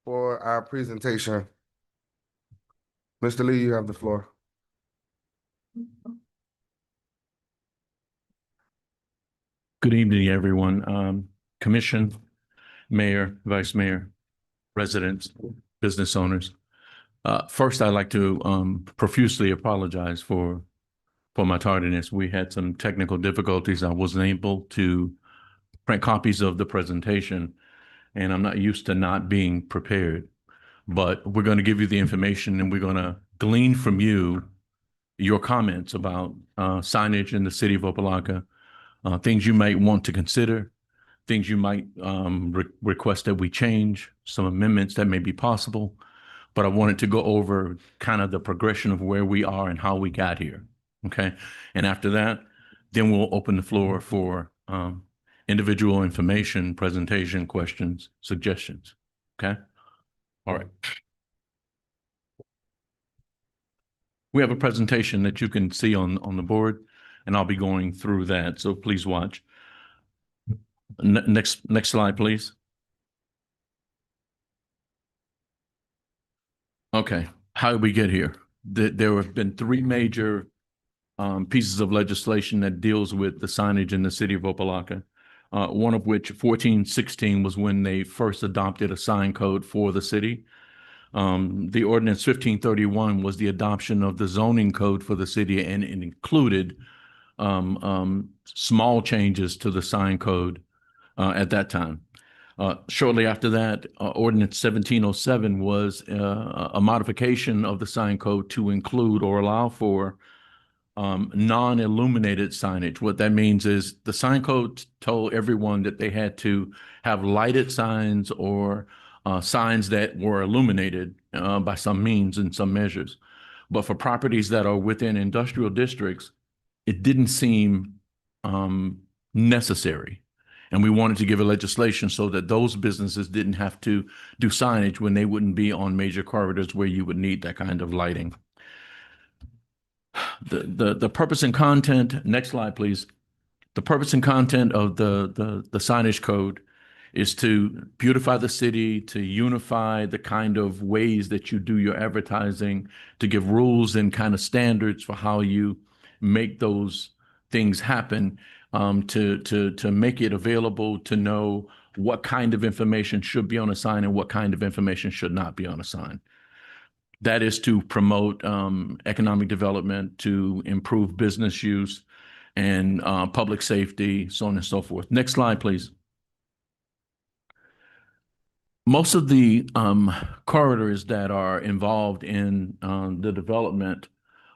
for our presentation. Mr. Lee, you have the floor. Good evening, everyone. Commission, Mayor, Vice Mayor, residents, business owners. First, I'd like to profusely apologize for my tardiness. We had some technical difficulties. I wasn't able to print copies of the presentation, and I'm not used to not being prepared. But we're going to give you the information, and we're going to glean from you your comments about signage in the city of Opa-locka, things you might want to consider, things you might request that we change, some amendments that may be possible. But I wanted to go over kind of the progression of where we are and how we got here. Okay. And after that, then we'll open the floor for individual information, presentation, questions, suggestions. Okay. All right. We have a presentation that you can see on the board, and I'll be going through that. So please watch. Next slide, please. Okay, how did we get here? There have been three major pieces of legislation that deals with the signage in the city of Opa-locka. One of which, 1416, was when they first adopted a sign code for the city. The ordinance 1531 was the adoption of the zoning code for the city, and it included small changes to the sign code at that time. Shortly after that, Ordinance 1707 was a modification of the sign code to include or allow for non-illuminated signage. What that means is the sign code told everyone that they had to have lighted signs or signs that were illuminated by some means and some measures. But for properties that are within industrial districts, it didn't seem necessary. And we wanted to give a legislation so that those businesses didn't have to do signage when they wouldn't be on major corridors where you would need that kind of lighting. The purpose and content, next slide, please. The purpose and content of the signage code is to beautify the city, to unify the kind of ways that you do your advertising, to give rules and kind of standards for how you make those things happen, to make it available to know what kind of information should be on a sign and what kind of information should not be on a sign. That is to promote economic development, to improve business use and public safety, so on and so forth. Next slide, please. Most of the corridors that are involved in the development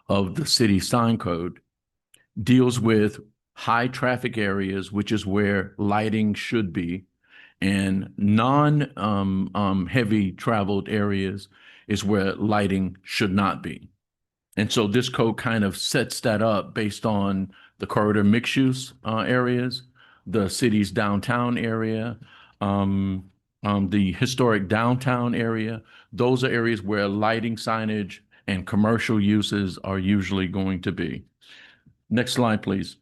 of the city sign code deals with high traffic areas, which is where lighting should be, and non-heavy traveled areas is where lighting should not be. And so this code kind of sets that up based on the corridor mixed use areas, the city's downtown area, the historic downtown area. Those are areas where lighting, signage, and commercial uses are usually going to be. Next slide, please.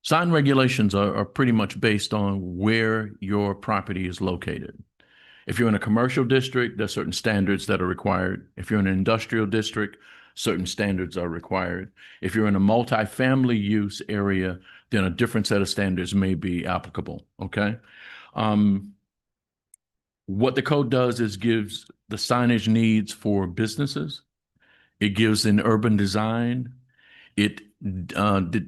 Sign regulations are pretty much based on where your property is located. If you're in a commercial district, there's certain standards that are required. If you're in an industrial district, certain standards are required. If you're in a multifamily use area, then a different set of standards may be applicable, okay? What the code does is gives the signage needs for businesses. It gives an urban design. It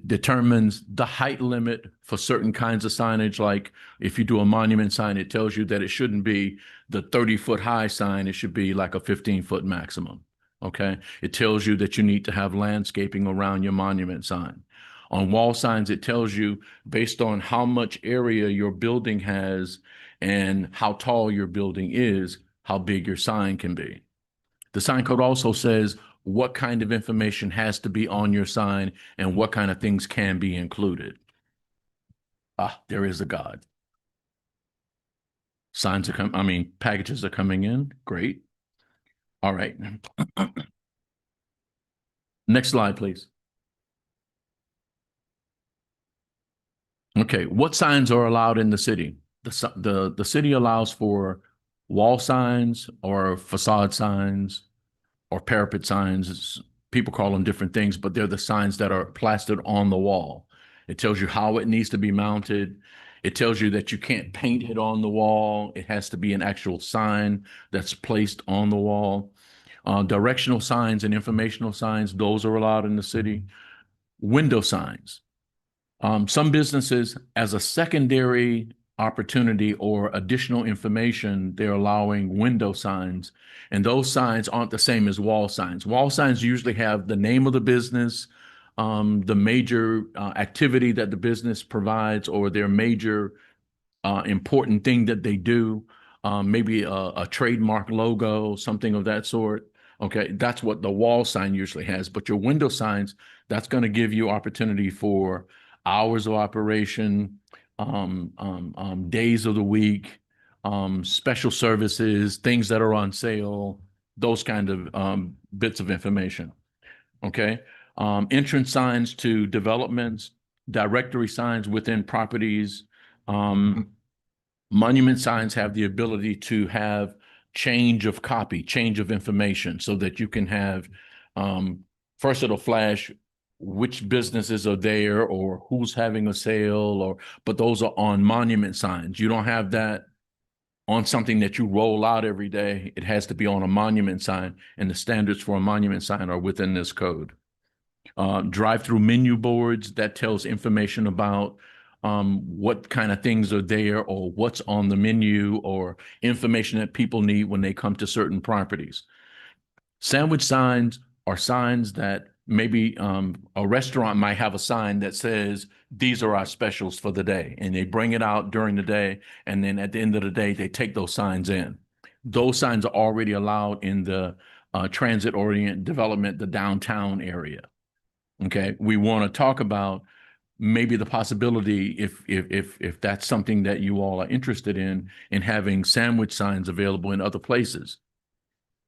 determines the height limit for certain kinds of signage. Like if you do a monument sign, it tells you that it shouldn't be the 30-foot high sign. It should be like a 15-foot maximum. Okay. It tells you that you need to have landscaping around your monument sign. On wall signs, it tells you based on how much area your building has and how tall your building is, how big your sign can be. The sign code also says what kind of information has to be on your sign and what kind of things can be included. Ah, there is a God. Packages are coming in. Great. All right. Next slide, please. Okay, what signs are allowed in the city? The city allows for wall signs or facade signs or parapet signs. People call them different things, but they're the signs that are plastered on the wall. It tells you how it needs to be mounted. It tells you that you can't paint it on the wall. It has to be an actual sign that's placed on the wall. Directional signs and informational signs, those are allowed in the city. Window signs. Some businesses, as a secondary opportunity or additional information, they're allowing window signs, and those signs aren't the same as wall signs. Wall signs usually have the name of the business, the major activity that the business provides, or their major important thing that they do, maybe a trademark logo, something of that sort. Okay, that's what the wall sign usually has. But your window signs, that's going to give you opportunity for hours of operation, days of the week, special services, things that are on sale, those kind of bits of information. Okay, entrance signs to developments, directory signs within properties. Monument signs have the ability to have change of copy, change of information, so that you can have, first it'll flash which businesses are there or who's having a sale, but those are on monument signs. You don't have that on something that you roll out every day. It has to be on a monument sign, and the standards for a monument sign are within this code. Drive-through menu boards, that tells information about what kind of things are there or what's on the menu or information that people need when they come to certain properties. Sandwich signs are signs that maybe a restaurant might have a sign that says, these are our specials for the day. And they bring it out during the day. And then at the end of the day, they take those signs in. Those signs are already allowed in the transit-oriented development, the downtown area. Okay, we want to talk about maybe the possibility, if that's something that you all are interested in having sandwich signs available in other places.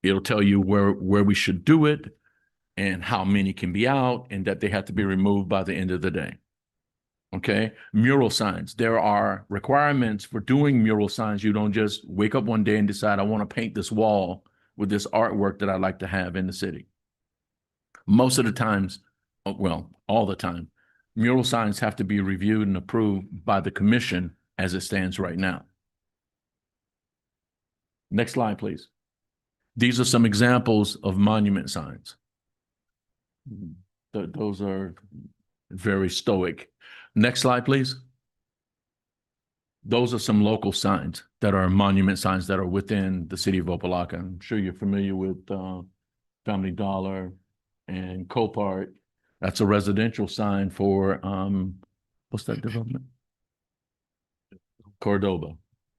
It'll tell you where we should do it and how many can be out, and that they have to be removed by the end of the day. Okay, mural signs. There are requirements for doing mural signs. You don't just wake up one day and decide, I want to paint this wall with this artwork that I like to have in the city. Most of the times, well, all the time, mural signs have to be reviewed and approved by the commission as it stands right now. Next slide, please. These are some examples of monument signs. Those are very stoic. Next slide, please. Those are some local signs that are monument signs that are within the city of Opa-locka. I'm sure you're familiar with Family Dollar and Copart. That's a residential sign for, what's that development? Cordoba.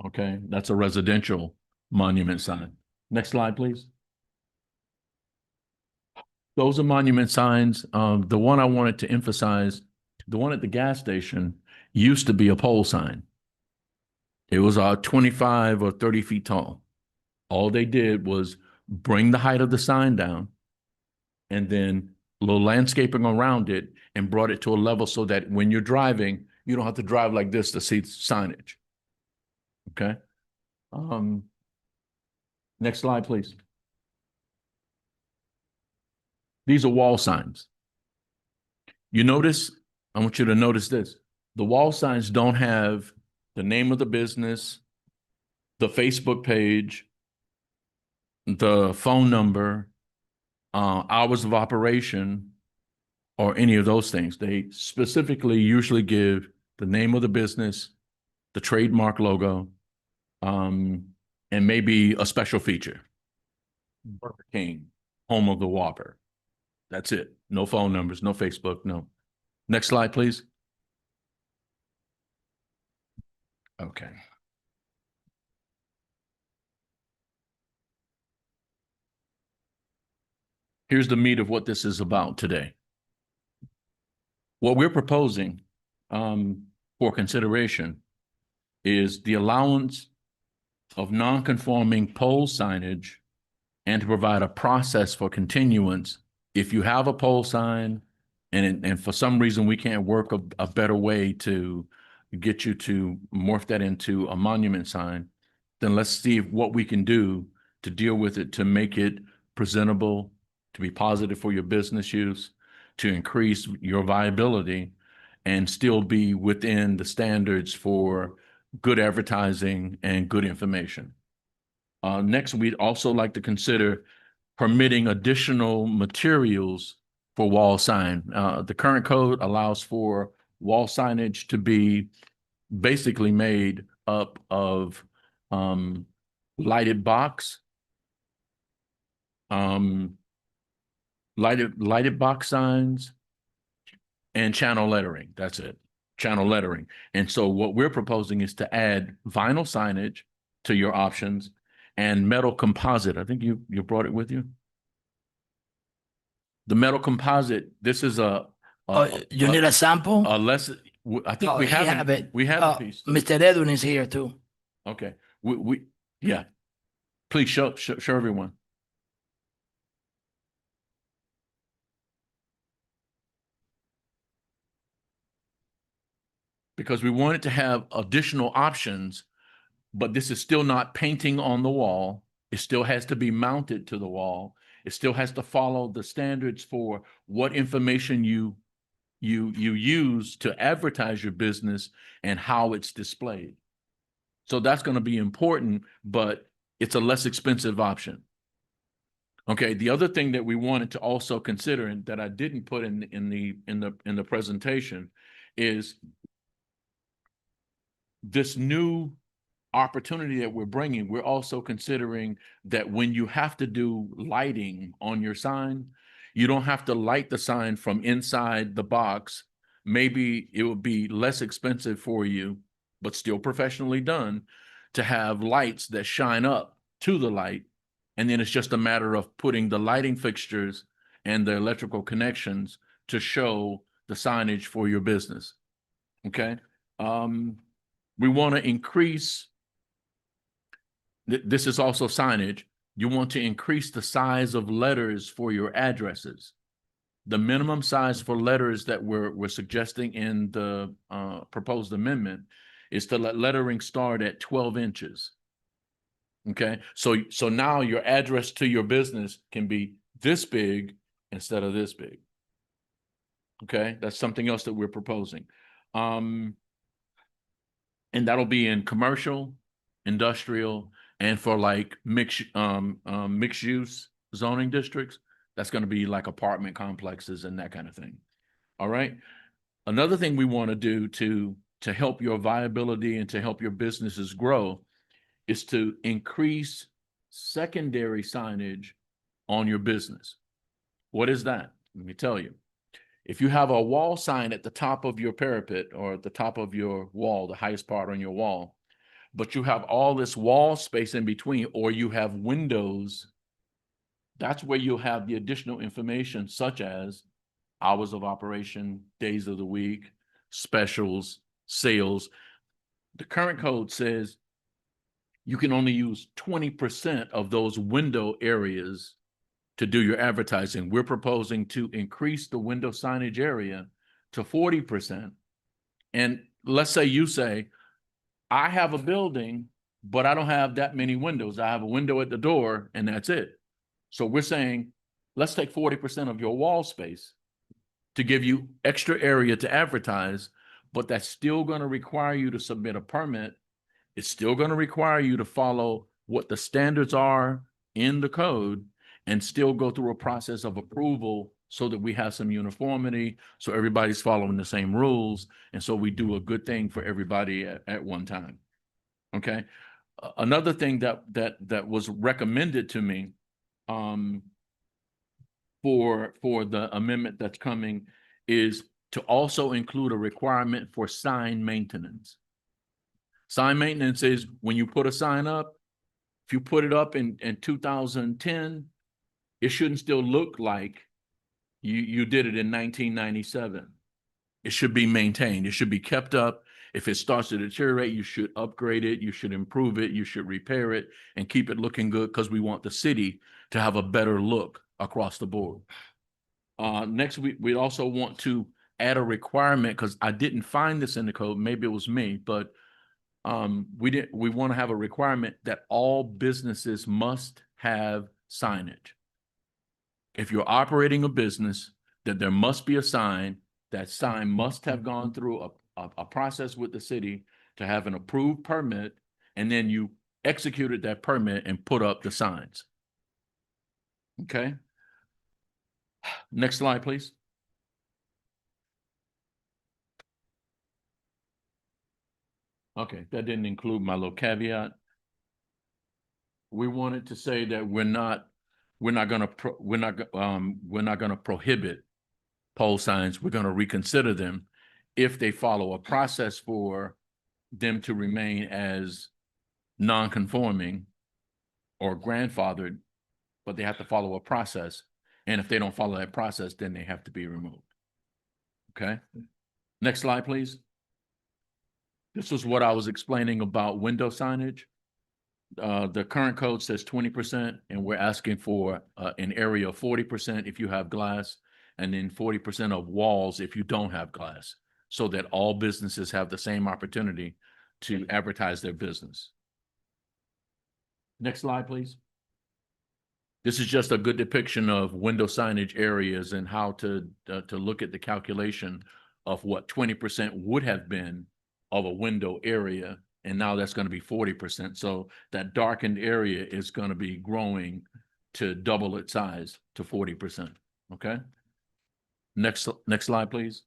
Okay, that's a residential monument sign. Next slide, please. Those are monument signs. The one I wanted to emphasize, the one at the gas station used to be a pole sign. It was 25 or 30 feet tall. All they did was bring the height of the sign down and then a little landscaping around it and brought it to a level so that when you're driving, you don't have to drive like this to see signage. Okay. Next slide, please. These are wall signs. You notice, I want you to notice this. The wall signs don't have the name of the business, the Facebook page, the phone number, hours of operation, or any of those things. They specifically usually give the name of the business, the trademark logo, and maybe a special feature. Burger King, home of the Whopper. That's it. No phone numbers, no Facebook, no. Next slide, please. Okay. Here's the meat of what this is about today. What we're proposing for consideration is the allowance of non-conforming pole signage and to provide a process for continuance. If you have a pole sign and for some reason we can't work a better way to get you to morph that into a monument sign, then let's see what we can do to deal with it, to make it presentable, to be positive for your business use, to increase your viability, and still be within the standards for good advertising and good information. Next, we'd also like to consider permitting additional materials for wall sign. The current code allows for wall signage to be basically made up of lighted box, lighted box signs, and channel lettering. That's it, channel lettering. And so what we're proposing is to add vinyl signage to your options and metal composite. I think you brought it with you. The metal composite, this is You need a sample? I think we He have it. We have a piece. Mr. Edwin is here too. Okay. Yeah. Please show everyone. Because we wanted to have additional options, but this is still not painting on the wall. It still has to be mounted to the wall. It still has to follow the standards for what information you use to advertise your business and how it's displayed. So that's going to be important, but it's a less expensive option. Okay, the other thing that we wanted to also consider, and that I didn't put in the presentation, is this new opportunity that we're bringing. We're also considering that when you have to do lighting on your sign, you don't have to light the sign from inside the box. Maybe it would be less expensive for you, but still professionally done, to have lights that shine up to the light. And then it's just a matter of putting the lighting fixtures and the electrical connections to show the signage for your business. Okay. We want to increase, this is also signage. You want to increase the size of letters for your addresses. The minimum size for letters that we're suggesting in the proposed amendment is to let lettering start at 12 inches. Okay, so now your address to your business can be this big instead of this big. Okay, that's something else that we're proposing. And that'll be in commercial, industrial, and for like mixed use zoning districts. That's going to be like apartment complexes and that kind of thing. All right. Another thing we want to do to help your viability and to help your businesses grow is to increase secondary signage on your business. What is that? Let me tell you. If you have a wall sign at the top of your parapet or at the top of your wall, the highest part on your wall, but you have all this wall space in between, or you have windows, that's where you'll have the additional information, such as hours of operation, days of the week, specials, sales. The current code says you can only use 20% of those window areas to do your advertising. We're proposing to increase the window signage area to 40%. And let's say you say, I have a building, but I don't have that many windows. I have a window at the door and that's it. So we're saying, let's take 40% of your wall space to give you extra area to advertise, but that's still going to require you to submit a permit. It's still going to require you to follow what the standards are in the code and still go through a process of approval so that we have some uniformity, so everybody's following the same rules, and so we do a good thing for everybody at one time. Okay. Another thing that was recommended to me for the amendment that's coming is to also include a requirement for sign maintenance. Sign maintenance is when you put a sign up, if you put it up in 2010, it shouldn't still look like you did it in 1997. It should be maintained. It should be kept up. If it starts to deteriorate, you should upgrade it. You should improve it. You should repair it and keep it looking good, because we want the city to have a better look across the board. Next, we also want to add a requirement, because I didn't find this in the code, maybe it was me, but we want to have a requirement that all businesses must have signage. If you're operating a business, that there must be a sign. That sign must have gone through a process with the city to have an approved permit, and then you executed that permit and put up the signs. Okay. Next slide, please. Okay, that didn't include my little caveat. We wanted to say that we're not going to prohibit pole signs. We're going to reconsider them if they follow a process for them to remain as non-conforming or grandfathered, but they have to follow a process. And if they don't follow that process, then they have to be removed. Okay. Next slide, please. This was what I was explaining about window signage. The current code says 20%, and we're asking for an area of 40% if you have glass, and then 40% of walls if you don't have glass, so that all businesses have the same opportunity to advertise their business. Next slide, please. This is just a good depiction of window signage areas and how to look at the calculation of what 20% would have been of a window area, and now that's going to be 40%. So that darkened area is going to be growing to double its size to 40%. Okay. Next slide, please.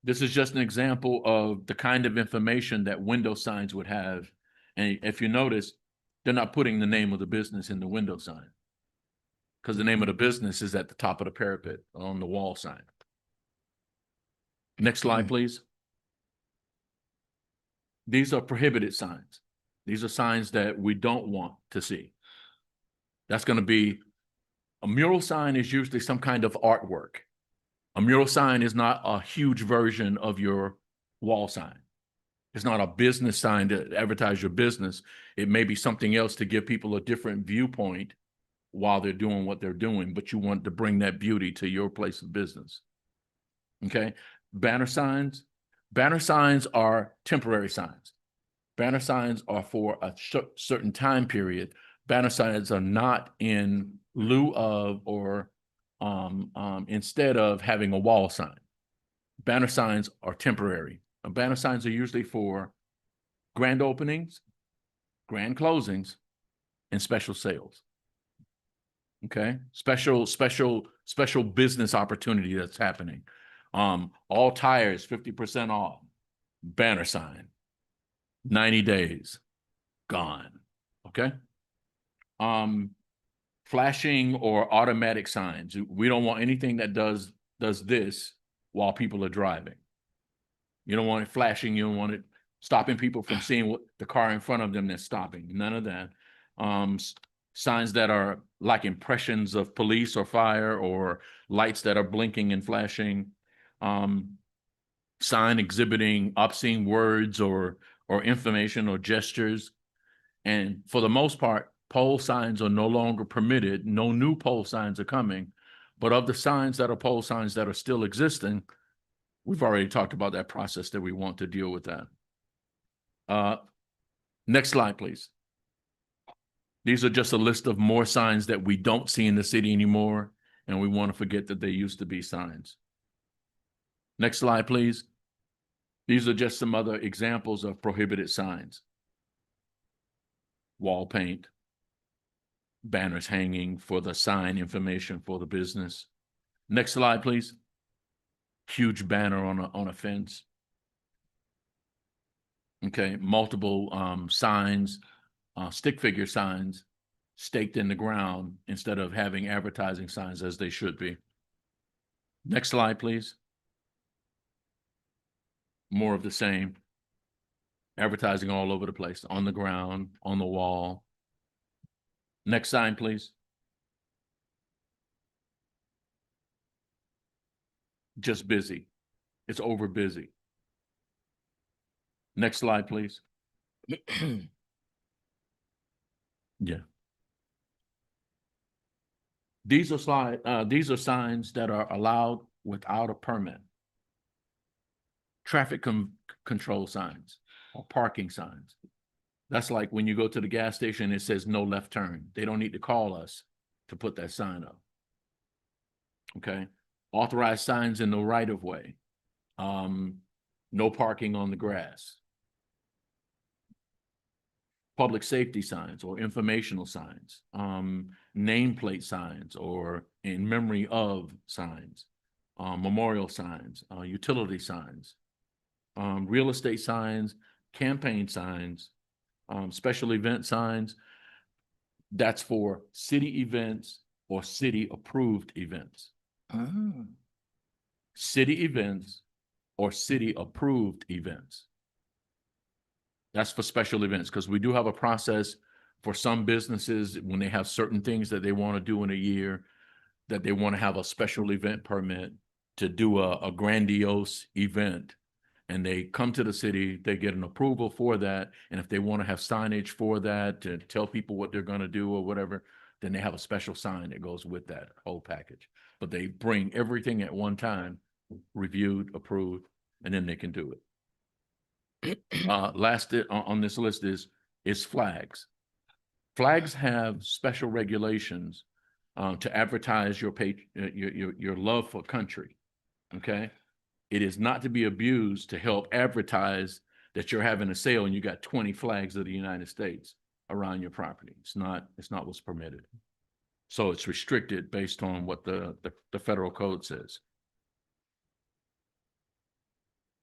This is just an example of the kind of information that window signs would have. And if you notice, they're not putting the name of the business in the window sign, because the name of the business is at the top of the parapet on the wall sign. Next slide, please. These are prohibited signs. These are signs that we don't want to see. That's going to be, a mural sign is usually some kind of artwork. A mural sign is not a huge version of your wall sign. It's not a business sign to advertise your business. It may be something else to give people a different viewpoint while they're doing what they're doing, but you want to bring that beauty to your place of business. Okay. Banner signs. Banner signs are temporary signs. Banner signs are for a certain time period. Banner signs are not in lieu of or instead of having a wall sign. Banner signs are temporary. Banner signs are usually for grand openings, grand closings, and special sales. Okay, special business opportunity that's happening. All tires 50% off. Banner sign. 90 days. Gone. Okay. Flashing or automatic signs. We don't want anything that does this while people are driving. You don't want it flashing. You don't want it stopping people from seeing what the car in front of them that's stopping. None of that. Signs that are like impressions of police or fire, or lights that are blinking and flashing. Sign exhibiting obscene words or information or gestures. And for the most part, pole signs are no longer permitted. No new pole signs are coming. But of the signs that are pole signs that are still existing, we've already talked about that process that we want to deal with that. Next slide, please. These are just a list of more signs that we don't see in the city anymore, and we want to forget that they used to be signs. Next slide, please. These are just some other examples of prohibited signs. Wall paint, banners hanging for the sign information for the business. Next slide, please. Huge banner on a fence. Okay, multiple signs, stick figure signs staked in the ground instead of having advertising signs as they should be. Next slide, please. More of the same. Advertising all over the place, on the ground, on the wall. Next sign, please. Just busy. It's over busy. Next slide, please. Yeah. These are signs that are allowed without a permit. traffic control signs or parking signs. That's like when you go to the gas station, it says no left turn. They don't need to call us to put that sign up. Okay. Authorized signs in the right of way. No parking on the grass. Public safety signs or informational signs, nameplate signs or in memory of signs, memorial signs, utility signs, real estate signs, campaign signs, special event signs. That's for city events or city approved events. Mm. City events or city approved events. That's for special events, because we do have a process for some businesses when they have certain things that they want to do in a year, that they want to have a special event permit to do a grandiose event. And they come to the city, they get an approval for that. And if they want to have signage for that to tell people what they're going to do or whatever, then they have a special sign that goes with that whole package. But they bring everything at one time, reviewed, approved, and then they can do it. Last on this list is flags. Flags have special regulations to advertise your love for country. Okay, it is not to be abused to help advertise that you're having a sale and you got 20 flags of the United States around your property. It's not what's permitted. So it's restricted based on what the federal code says.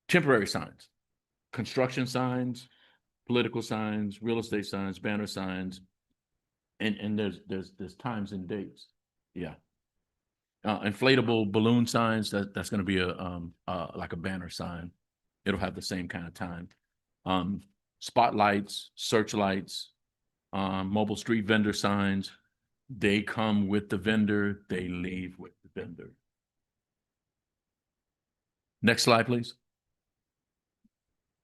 Temporary signs. Construction signs, political signs, real estate signs, banner signs, and there's times and dates. Yeah. Inflatable balloon signs, that's going to be like a banner sign. It'll have the same kind of time. Spotlights, searchlights, mobile street vendor signs. They come with the vendor, they leave with the vendor. Next slide, please.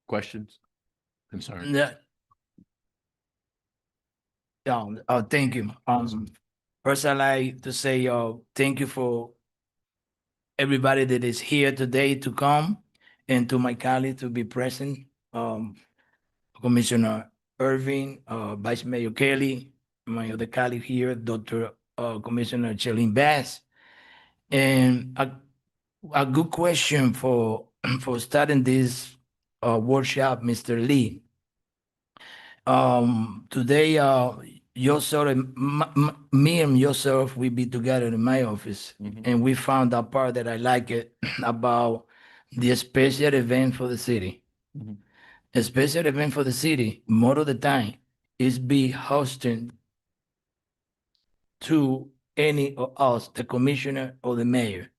Questions, concerns? Thank you. First, I'd like to say thank you for everybody that is here today to come, and to my colleague to be present. Commissioner Irving, Vice Mayor Kelly, my other colleague here, Dr. Commissioner Chelene Bass, and a good question for starting this workshop, Mr. Lee. Today, yourself, me and yourself, we be together in my office, and we found that part that I like it about the special event for the city. A special event for the city, most of the time, is be hosted to any of us, the commissioner or the mayor.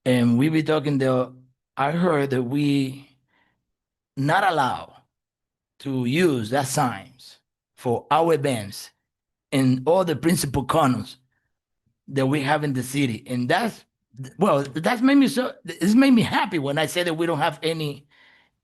And we be talking there, I heard that we not allowed to use that signs for our events and all the principal corners that we have in the city. And that's made me it's made me happy when I say that we don't have any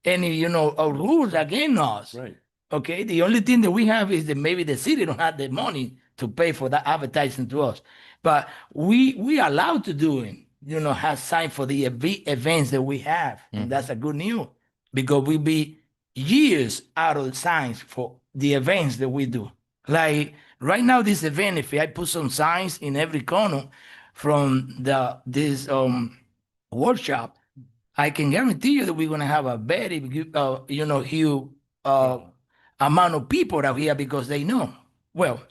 rules against us. Right. Okay, the only thing that we have is that maybe the city don't have the money to pay for that advertising to us, but we allowed to do it. Have sign for the events that we have, and that's a good news, because we be years out of signs for the events that we do. Like right now, this event, if I put some signs in every corner from this workshop, I can guarantee you that we're going to have a very, huge amount of people out here, because they know. Well,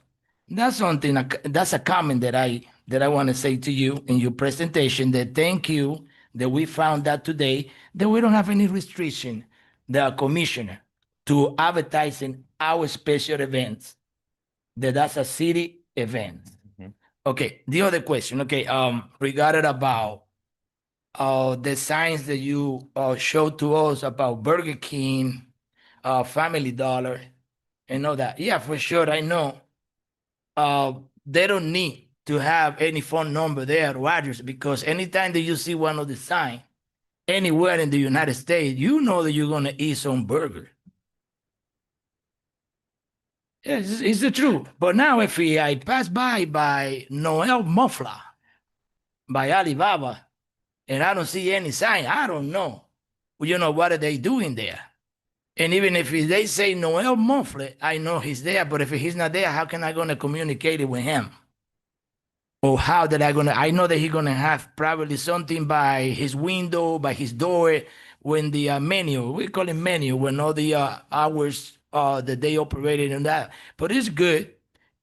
that's something. That's a comment that I want to say to you in your presentation. That thank you that we found out today that we don't have any restriction, the commissioner, to advertising our special events. That's a city event. Okay. The other question. Okay. Regarding about the signs that you showed to us about Burger King, Family Dollar, and all that. Yeah, for sure. I know they don't need to have any phone number there or address, because anytime that you see one of the signs anywhere in the United States, you know that you're going to eat some burger. Yeah, it's the truth. But now if I pass by Noel Muffler, by Alibaba, and I don't see any sign, I don't know what are they doing there? And even if they say Noel Monfle, I know he's there, but if he's not there, how can I gonna communicate it with him? Or how that I know that he's gonna have probably something by his window, by his door, when the menu, we call it menu, when all the hours that they operated in that. But it's good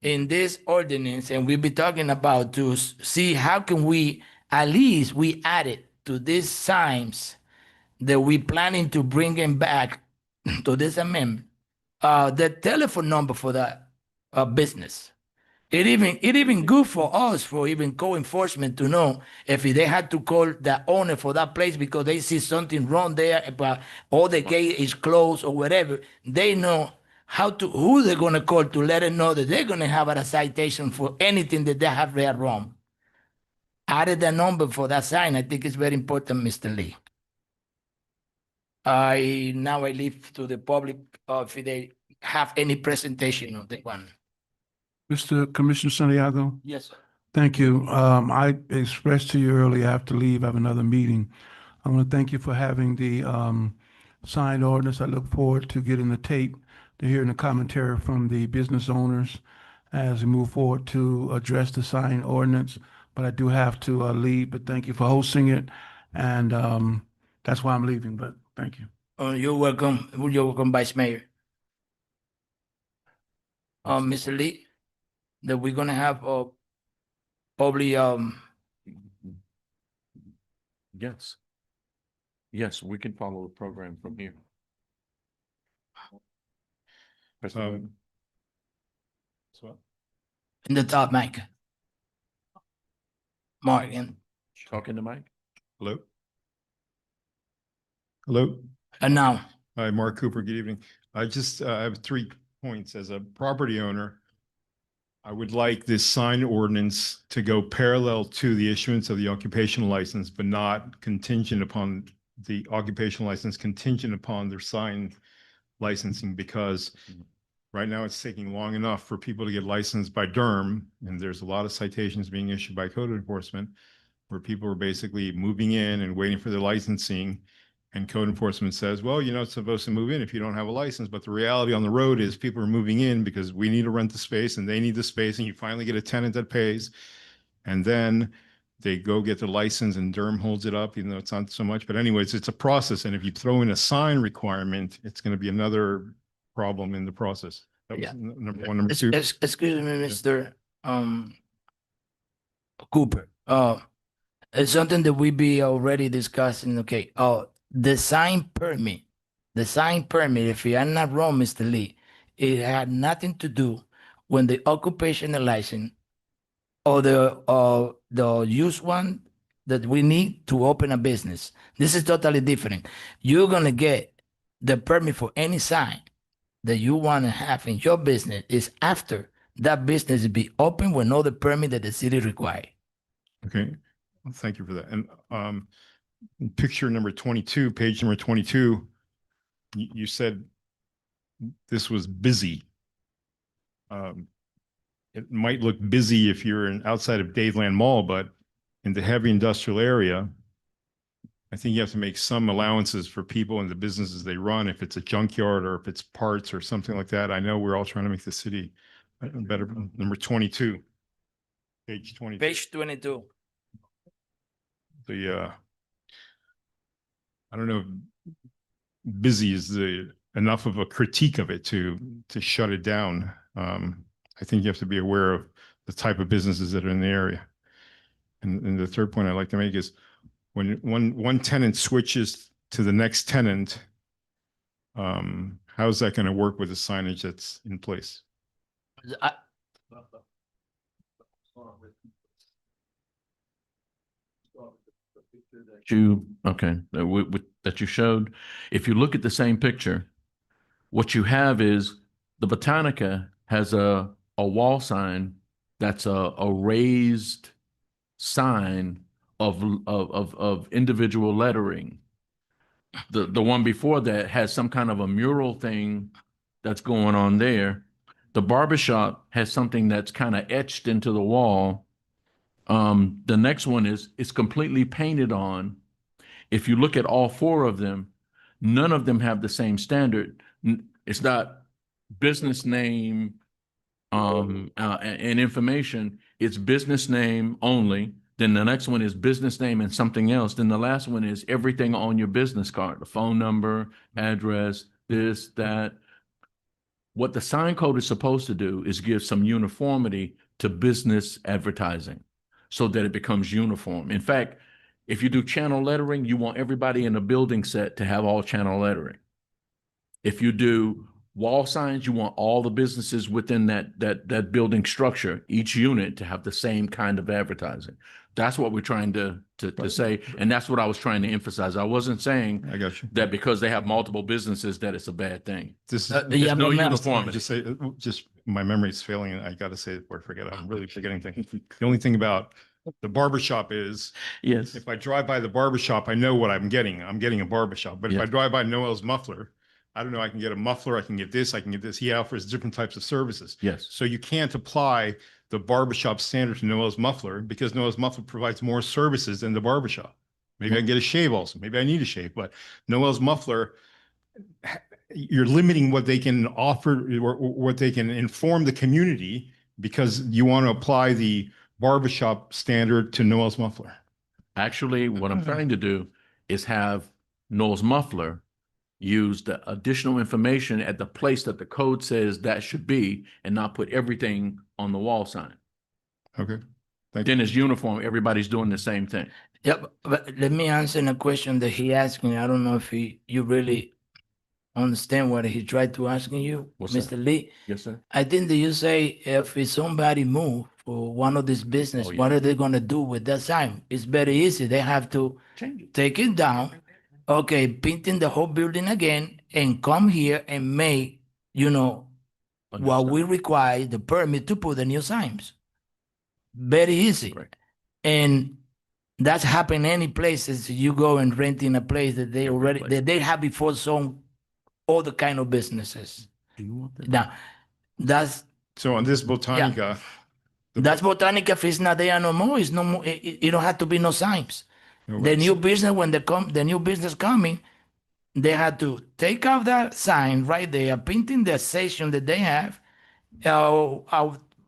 in this ordinance, and we'll be talking about to see how can we, at least we add it to these signs that we planning to bring him back to this amendment, the telephone number for that business. It even good for us, for even co-enforcement, to know if they had to call the owner for that place because they see something wrong there, but all the gate is closed or whatever. They know who they're gonna call to let them know that they're gonna have a citation for anything that they have read wrong. Added the number for that sign. I think it's very important, Mr. Lee. I leave to the public if they have any presentation on that one. Mr. Commissioner Santiago, Yes, sir. thank you. I expressed to you earlier, I have to leave, I have another meeting. I want to thank you for having the signed ordinance. I look forward to getting the tape, to hearing the commentary from the business owners as we move forward to address the signed ordinance. But I do have to leave, but thank you for hosting it. And that's why I'm leaving, but thank you. You're welcome. You're welcome, Vice Mayor. Mr. Lee, that we're gonna have probably Yes. Yes, we can follow the program from here. President, in the top mic. Morgan. talking to Mike? Hello? Hello? And now, Hi, Mark Cooper. Good evening. I have 3 points. As a property owner, I would like this sign ordinance to go parallel to the issuance of the occupational license, but not contingent upon the occupational license, contingent upon their sign licensing, because right now it's taking long enough for people to get licensed by Durham, and there's a lot of citations being issued by code enforcement where people are basically moving in and waiting for their licensing. And code enforcement says, well, you're not supposed to move in if you don't have a license. But the reality on the road is people are moving in because we need to rent the space and they need the space, and you finally get a tenant that pays. And then they go get the license and Durham holds it up, even though it's not so much. But anyways, it's a process. And if you throw in a sign requirement, it's going to be another problem in the process. That was Yeah. number 1. Number 2. excuse me, Mr. Cooper. It's something that we be already discussing. Okay. The sign permit, if I'm not wrong, Mr. Lee, it had nothing to do when the occupational license or the use one that we need to open a business. This is totally different. You're gonna get the permit for any sign that you want to have in your business is after that business be open with all the permit that the city requires. Okay, well, thank you for that. And picture number 22, page number 22, you said this was busy. It might look busy if you're outside of Daveland Mall, but in the heavy industrial area, I think you have to make some allowances for people and the businesses they run, if it's a junkyard or if it's parts or something like that. I know we're all trying to make the city better. Number 22, page 22. Page 22. I don't know if busy is enough of a critique of it to shut it down. I think you have to be aware of the type of businesses that are in the area. And the third point I'd like to make is when one tenant switches to the next tenant, how is that going to work with the signage that's in place? That you showed, if you look at the same picture, what you have is the Botanica has a wall sign that's a raised sign of individual lettering. The one before that has some kind of a mural thing that's going on there. The barbershop has something that's kind of etched into the wall. The next one is completely painted on. If you look at all four of them, None of them have the same standard. It's not business name, and information. It's business name only. Then the next one is business name and something else. Then the last one is everything on your business card, the phone number, address, this, that. What the sign code is supposed to do is give some uniformity to business advertising so that it becomes uniform. In fact, if you do channel lettering, you want everybody in a building set to have all channel lettering. If you do wall signs, you want all the businesses within that building structure, each unit, to have the same kind of advertising. That's what we're trying to say, and that's what I was trying to emphasize. I wasn't saying I got you. that because they have multiple businesses that it's a bad thing. This is, Yeah, There's no but ma'am, uniformity. just say, just my memory's failing. I got to say it before I forget. I'm really forgetting things. The only thing about the barbershop is Yes. if I drive by the barbershop, I know what I'm getting. I'm getting a barbershop. But if I Yes. drive by Noel's Muffler, I don't know, I can get a muffler, I can get this, I can get this. He offers different types of services. Yes. So you can't apply the barbershop standard to Noel's Muffler because Noel's Muffler provides more services than the barbershop. Maybe I can get a shave also. Maybe I need a shave, but Noel's Muffler, you're limiting what they can offer or what they can inform the community because you want to apply the barbershop standard to Noel's Muffler. Actually, what I'm trying to do is have Noel's Muffler use the additional information at the place that the code says that should be and not put everything on the wall sign. Okay. Thank you. Then it's uniform. Everybody's doing the same thing. yeah, but let me answer a question that he asked me. I don't know if you really understand what he tried to asking you, What's that? Mr. Lee. Yes, sir. I think that you say if somebody move for one of these business, Oh, yeah. what are they gonna do with that sign? It's very easy. They have to Change it. take it down, okay, painting the whole building again, and come here and make, what we require, the permit to put the new signs. Very easy. Correct. And that's happened any places you go and rent in a place that they Every already, place. that they have before some other kind of businesses. Do you want that? Now, that's So on this Botanica, That's Botanica. If it's not there no more, it's no more. It don't have to be no signs. The new business, when the new business coming, they had to take off that sign right there, painting the section that they have,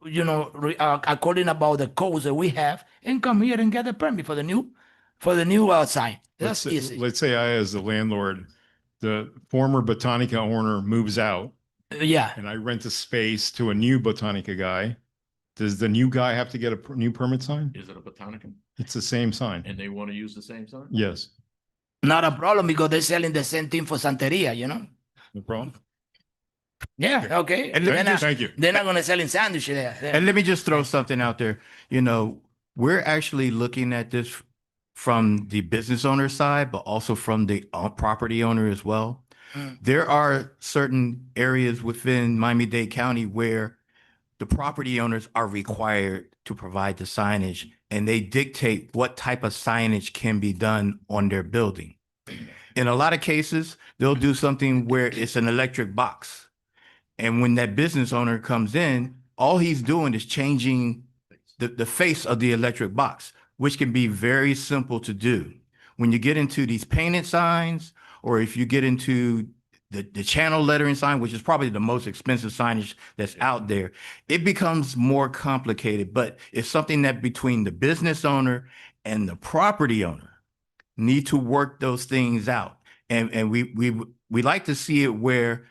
according about the codes that we have, and come here and get a permit for the new sign. That's easy. let's say I, as the landlord, the former Botanica owner moves out Yeah. and I rent a space to a new Botanica guy. Does the new guy have to get a new permit sign? Is it a Botanica? It's the same sign. And they want to use the same sign? Yes, Not a problem because they're selling the same thing for Santeria, no problem. Yeah, okay. And let me They're not- Thank you. They're not gonna sell in sandwich there. And let me just throw something out there. We're actually looking at this from the business owner side, but also from the property owner as well. Mm. There are certain areas within Miami-Dade County where the property owners are required to provide the signage, and they dictate what type of signage can be done on their building. In a lot of cases, they'll do something where it's an electric box. And when that business owner comes in, all he's doing is changing the face of the electric box, which can be very simple to do. When you get into these painted signs, or if you get into the channel lettering sign, which is probably the most expensive signage that's out there, it becomes more complicated. But it's something that between the business owner and the property owner need to work those things out. And we like to see it where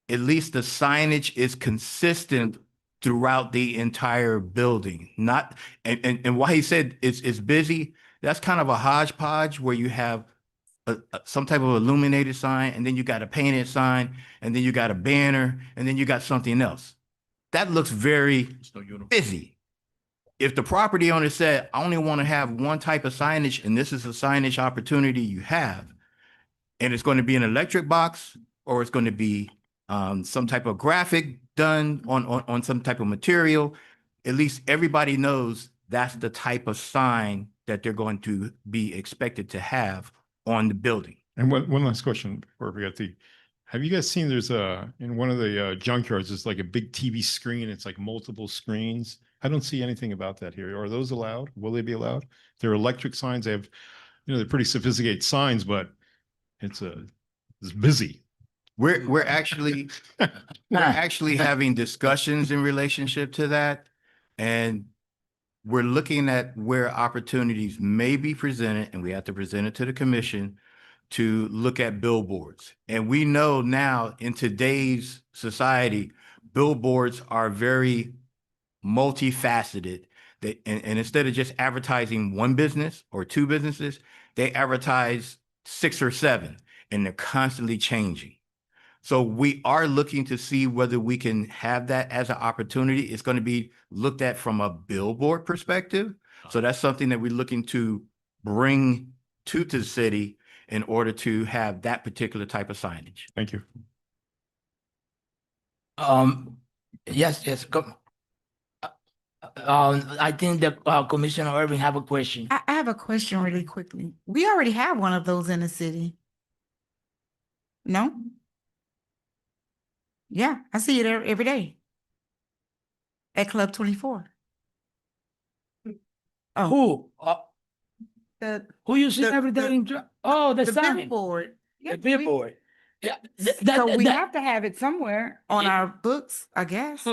at least the signage is consistent throughout the entire building. Not and why he said it's busy, that's kind of a hodgepodge where you have some type of illuminated sign, and then you got a painted sign, and then you got a banner, and then you got something else. That looks very It's no uniform. busy. If the property owner said, I only want to have one type of signage, and this is a signage opportunity you have, and it's going to be an electric box, or it's going to be some type of graphic done on some type of material, at least everybody knows that's the type of sign that they're going to be expected to have on the building. And one last question before we forget have you guys seen there's in one of the junkyards, it's like a big TV screen. It's like multiple screens. I don't see anything about that here. Are those allowed? Will they be allowed? They're electric signs. They have, they're pretty sophisticated signs, but it's It's busy. We're actually, we're actually having discussions in relationship to that. And we're looking at where opportunities may be presented, and we have to present it to the commission to look at billboards. And we know now in today's society, billboards are very multifaceted. And instead of just advertising one business or two businesses, they advertise 6 or 7, and they're constantly changing. So we are looking to see whether we can have that as an opportunity. It's going to be looked at from a billboard perspective. So that's something that we're looking to bring to the city in order to have that particular type of signage. Thank you. Yes, come. I think that Commissioner Irving have a question. I have a question really quickly. We already have one of those in the city. No? Yeah, I see it every day. At Club 24. Oh, Who? the You see the- every day? Oh, the the sign, billboard. the Yeah, billboard. Yeah, So we have to have it somewhere on our books, I guess.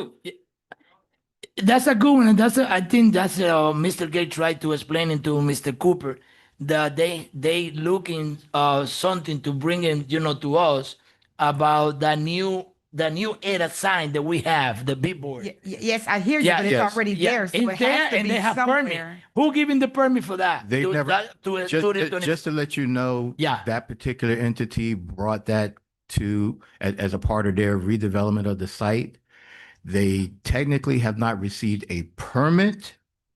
That's a good one. And I think that's Mr. Gay tried to explain it to Mr. Cooper that they looking something to bring in, to us about the new era sign that we have, the billboard. Yes, I hear you, Yeah, but it's yes. already Yeah, there, so it's it there has to and be they have permit. somewhere. Who giving the permit for that? They've never- to Just, 20. just to let you know, Yeah. that particular entity brought that to, as a part of their redevelopment of the site. They technically have not received a permit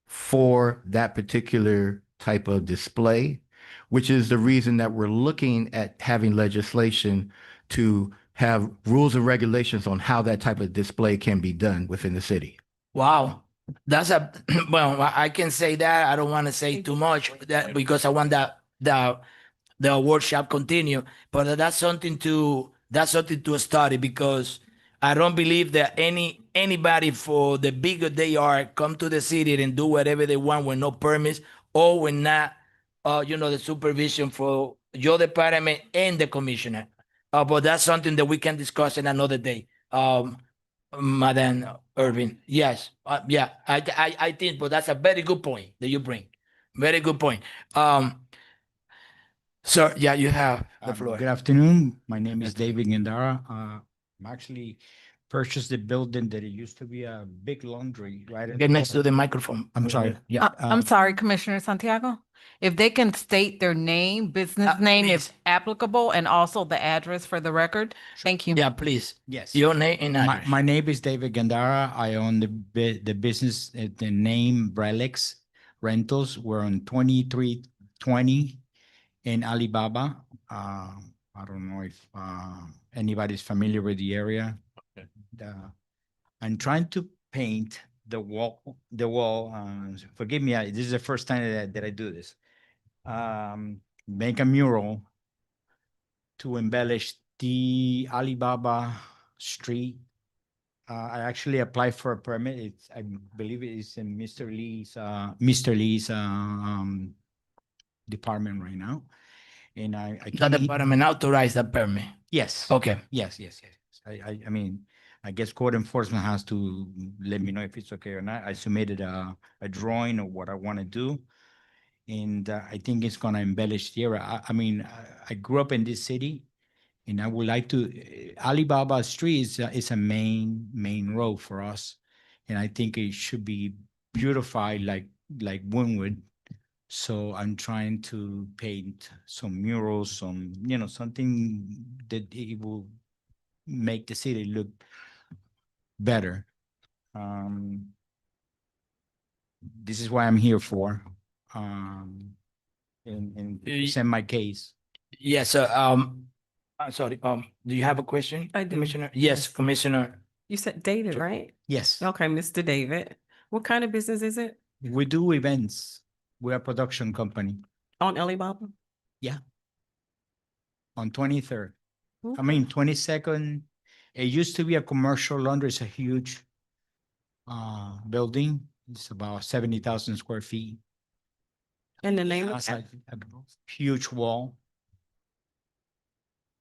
for that particular type of display, which is the reason that we're looking at having legislation to have rules and regulations on how that type of display can be done within the city. Wow. That's a well, I can say that. I don't want to say too much that because I want the workshop continue, but that's something to study because I don't believe that anybody for the bigger they are come to the city and do whatever they want with no permits or with not the supervision for your department and the commissioner. But that's something that we can discuss in another day. Madam Irving, yes, yeah, I think, but that's a very good point that you bring. Very good point. Sir, yeah, you have the floor. Good afternoon. My name is David Gandara. I'm actually purchased the building that it used to be a big laundry, right? Get next to the microphone. I'm sorry. Yeah. I'm sorry, Commissioner Santiago. If they can state their name, business name, if please. applicable, and also the address for the record. Thank you. Yeah, please. Yes. Your name and address. My name is David Gandara. I own the business, the name Brelex Rentals. We're on 2320 in Alibaba. I don't know if anybody's familiar with the area. Okay. I'm trying to paint the wall. Forgive me, this is the first time that I do this. Make a mural to embellish the Alibaba street. I actually applied for a permit. I believe it is in Mr. Lee's department right now. And I The can't- department authorized the permit. Yes. Okay. Yes. I mean, I guess code enforcement has to let me know if it's okay or not. I submitted a drawing of what I want to do. And I think it's going to embellish the area. I grew up in this city and I would like to, Alibaba Street is a main road for us. And I think it should be beautified like Wynwood. So I'm trying to paint some murals, something that it will make the city look better. This is what I'm here for. And present my case. Yes, sir. I'm sorry. Do you have a question? I do. Commissioner? Yes, Yes. Commissioner. You said David, right? Yes, Okay, Mr. David. What kind of business is it? we do events. We're a production company On Alibaba? on 23rd. I Okay. mean, 22nd. It used to be a commercial laundry. It's a huge building. It's about 70,000 square feet. And the name of Has a huge wall.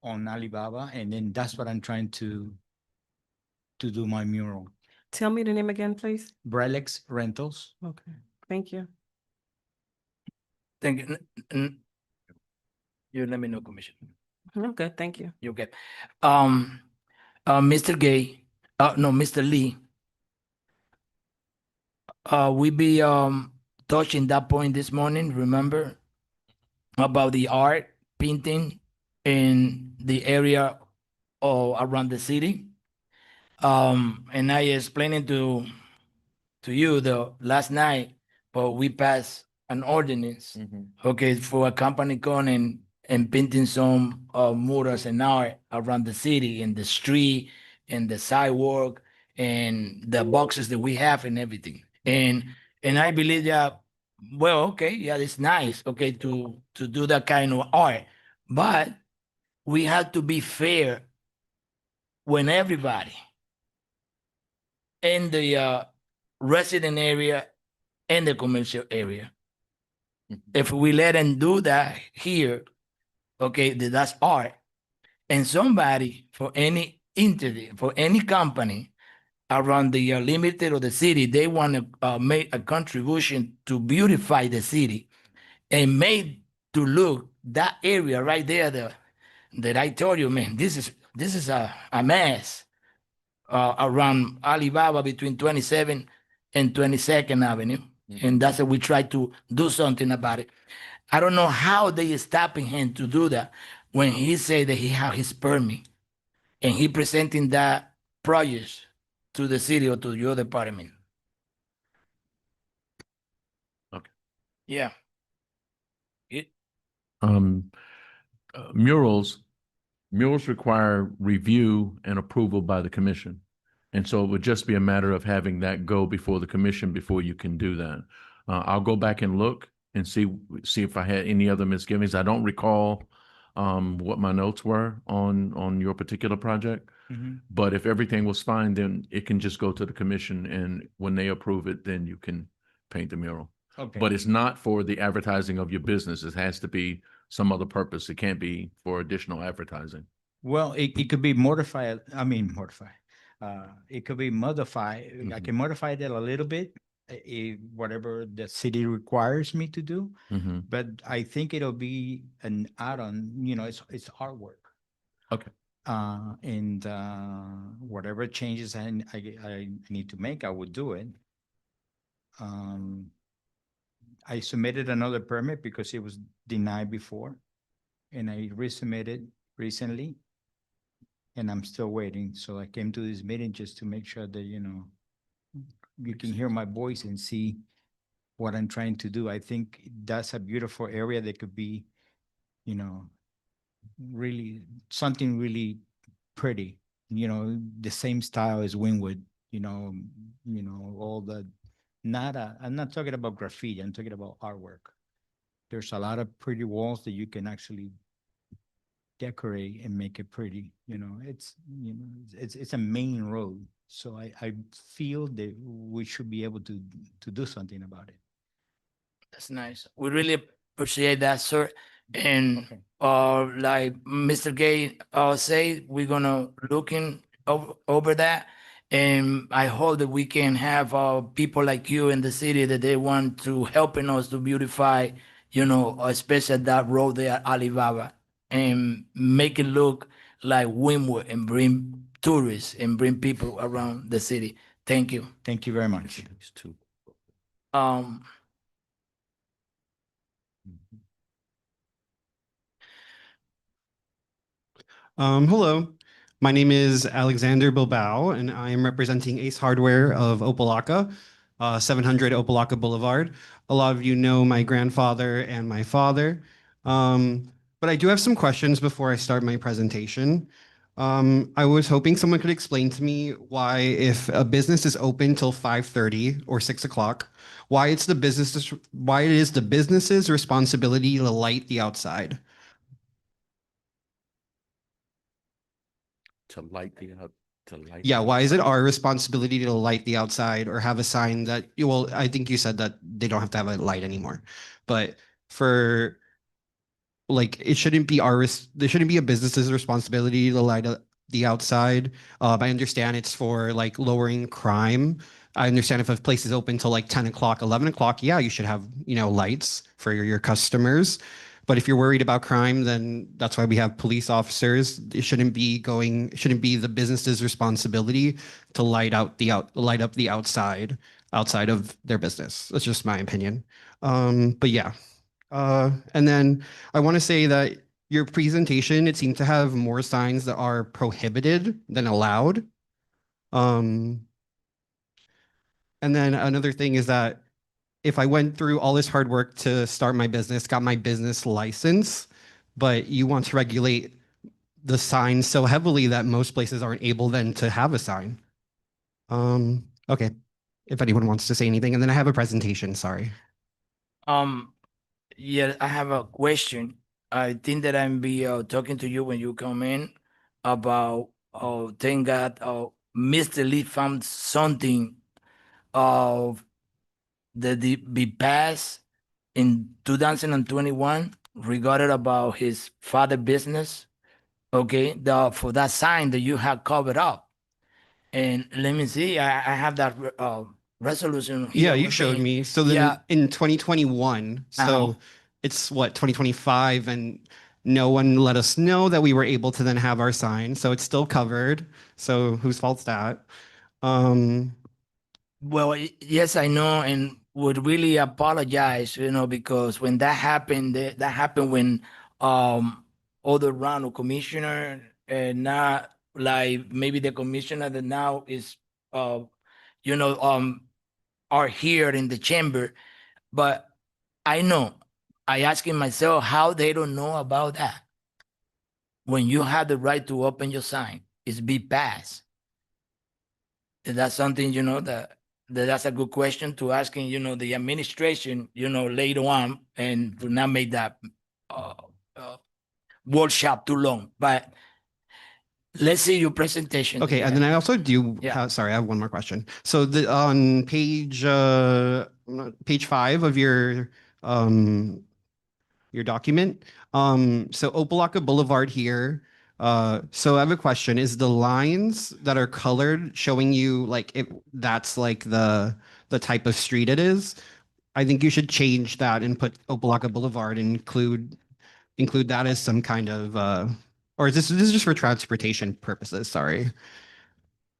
on Alibaba, and then that's what I'm trying to do my mural. Tell me the name again, please. Brelex Rentals. Okay, thank you. Thank you. You let me know, Commissioner. I'm good, thank you. You get, Mr. Gay, no, Mr. Lee. We be, touching that point this morning, remember? About the art painting in the area or around the city. And I explained to you the last night, but we passed an ordinance, okay, for a company going and painting some murals and art around the city, in the street, and the sidewalk, and the boxes that we have and everything. And I believe that, well, okay, yeah, it's nice, okay, to do that kind of art, but we have to be fair when everybody in the resident area and the commercial area. If we let them do that here, okay, that's art. And somebody for any entity, for any company around the limited or the city, they want to make a contribution to beautify the city and make to look that area right there that I told you, man, this is a mess around Alibaba between 27 and 22nd Avenue. And that's what we try to do something about it. I don't know how they stopping him to do that when he said that he have his permit and he presenting that project to the city or to your department. Okay. Yeah. Murals require review and approval by the commission. And so it would just be a matter of having that go before the commission before you can do that. I'll go back and look and see if I had any other misgivings. I don't recall what my notes were on your particular project. But if everything was fine, then it can just go to the commission, and when they approve it, then you can paint the mural. Okay. But it's not for the advertising of your business. It has to be some other purpose. It can't be for additional advertising. Well, it could be modified. I mean, modify. It could be modified. I can modify that a little bit, whatever the city requires me to do. But I think it'll be an add-on. You know, it's artwork. Okay. And whatever changes I need to make, I would do it. I submitted another permit because it was denied before, and I resubmitted recently, and I'm still waiting. So I came to this meeting just to make sure that, you know, you can hear my voice and see what I'm trying to do. I think that's a beautiful area that could be, you know, really something really pretty, you know, the same style as Wynwood, you know, all the, I'm not talking about graffiti, I'm talking about artwork. There's a lot of pretty walls that you can actually decorate and make it pretty, you know, it's a main road. So I feel that we should be able to do something about it. That's nice. We really appreciate that, sir. And Okay. like Mr. Gay say, we're gonna looking over that. And I hope that we can have people like you in the city that they want to helping us to beautify, you know, especially that road there at Alibaba, and make it look like Wynwood and bring tourists and bring people around the city. Thank you. Thank you very much. Hello, my name is Alexander Bilbao, and I am representing Ace Hardware of Opa-locka, 700 Opa-locka Boulevard. A lot of you know my grandfather and my father, but I do have some questions before I start my presentation. I was hoping someone could explain to me why, if a business is open till 5:30 or 6 o'clock, why it is the business's responsibility to light the outside. To light the Yeah, why is it our responsibility to light the outside or have a sign that, well, I think you said that they don't have to have a light anymore. But for like it shouldn't be there shouldn't be a business's responsibility to light up the outside. I understand it's for like lowering crime. I understand if a place is open till like 10 o'clock, 11 o'clock, yeah, you should have, lights for your customers. But if you're worried about crime, then that's why we have police officers. It shouldn't be the business's responsibility to light up the outside of their business. That's just my opinion. But yeah. And then I want to say that your presentation, it seemed to have more signs that are prohibited than allowed. And then another thing is that if I went through all this hard work to start my business, got my business license, but you want to regulate the sign so heavily that most places aren't able then to have a sign. Okay. If anyone wants to say anything, and then I have a presentation, sorry. Yeah, I have a question. I think that I'm be talking to you when you come in about thank God Mr. Lee found something of the be passed in 2021 regarding about his father business. Okay, for that sign that you have covered up. And let me see, I have that resolution here. Yeah, you with showed me. So then Yeah. in 2021, so Uh-huh. it's what, 2025, and no one let us know that we were able to then have our sign. So it's still covered. So whose fault's that? Um, Well, yes, I know, and would really apologize, because when that happened, that happened when other round of commissioner, and not like maybe the commissioner that now is uh you know um are here in the chamber, but I know I asking myself how they don't know about that when you have the right to open your sign, it's be passed. And that's something, that's a good question to asking, the administration, later on, and to not make that uh, uh, workshop too long. But let's see your presentation. okay, that and you then have. I also do Yeah. have, sorry, I have one more question. So on page 5 of your document. So Opa-locka Boulevard here. So I have a question. Is the lines that are colored showing you like if that's like the type of street it is? I think you should change that and put Opa-locka Boulevard and include that as some kind of or is this is just for transportation purposes? Sorry.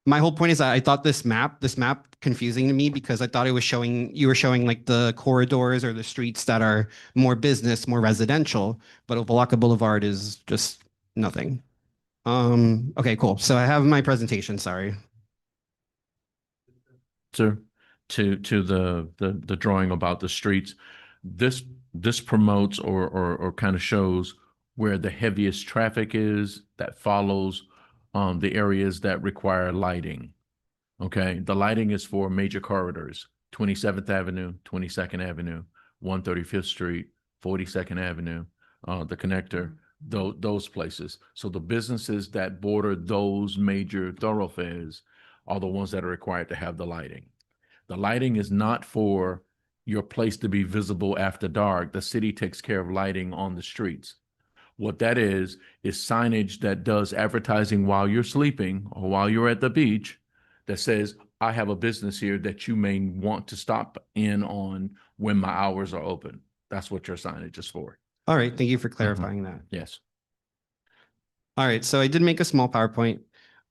My whole point is that I thought this map confusing to me because I thought you were showing like the corridors or the streets that are more business, more residential, but Opa-locka Boulevard is just nothing. Okay, cool. So I have my presentation, sorry. Sir, to the drawing about the streets, this promotes or kind of shows where the heaviest traffic is that follows the areas that require lighting. Okay, the lighting is for major corridors: 27th Avenue, 22nd Avenue, 135th Street, 42nd Avenue, the connector, those places. So the businesses that border those major thoroughfares are the ones that are required to have the lighting. The lighting is not for your place to be visible after dark. The city takes care of lighting on the streets. What that is signage that does advertising while you're sleeping or while you're at the beach that says, I have a business here that you may want to stop in on when my hours are open. That's what your signage is for. All right, thank you for clarifying that. Yes. All right, so I did make a small PowerPoint.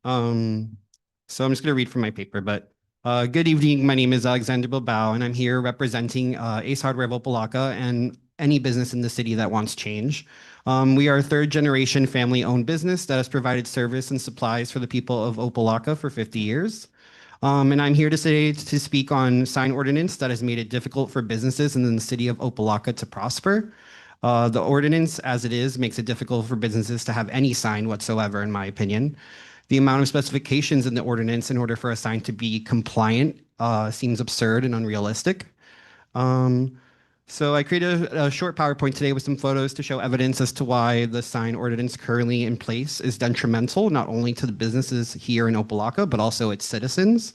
So I'm just going to read from my paper, but good evening. My name is Alexander Bilbao, and I'm here representing Ace Hardware of Opa-locka and any business in the city that wants change. We are a third-generation family-owned business that has provided service and supplies for the people of Opa-locka for 50 years. And I'm here today to speak on sign ordinance that has made it difficult for businesses in the city of Opa-locka to prosper. The ordinance, as it is, makes it difficult for businesses to have any sign whatsoever, in my opinion. The amount of specifications in the ordinance in order for a sign to be compliant seems absurd and unrealistic. So I created a short PowerPoint today with some photos to show evidence as to why the sign ordinance currently in place is detrimental, not only to the businesses here in Opa-locka, but also its citizens.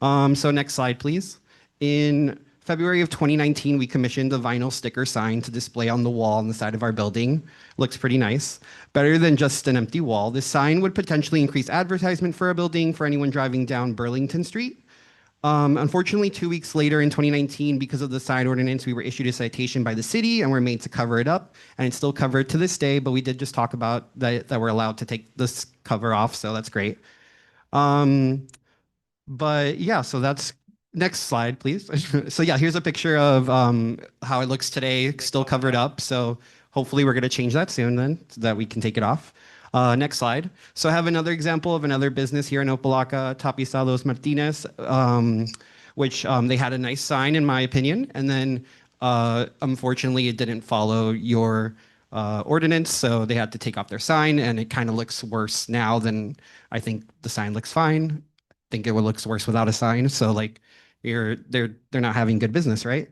So next slide, please. In February of 2019, we commissioned a vinyl sticker sign to display on the wall on the side of our building. Looks pretty nice. Better than just an empty wall. This sign would potentially increase advertisement for our building for anyone driving down Burlington Street. Unfortunately, 2 weeks later in 2019, because of the sign ordinance, we were issued a citation by the city and we're made to cover it up. And it's still covered to this day, but we did just talk about that we're allowed to take this cover off, so that's great. But yeah, so that's next slide, please. So yeah, here's a picture of how it looks today, still covered up. So hopefully we're gonna change that soon then, so that we can take it off. Next slide. So I have another example of another business here in Opa-locka, Tapizados Martinez, which they had a nice sign in my opinion, and then unfortunately it didn't follow your ordinance, so they had to take off their sign, and it kind of looks worse now than I think the sign looks fine. I think it would looks worse without a sign. So like they're not having good business, right?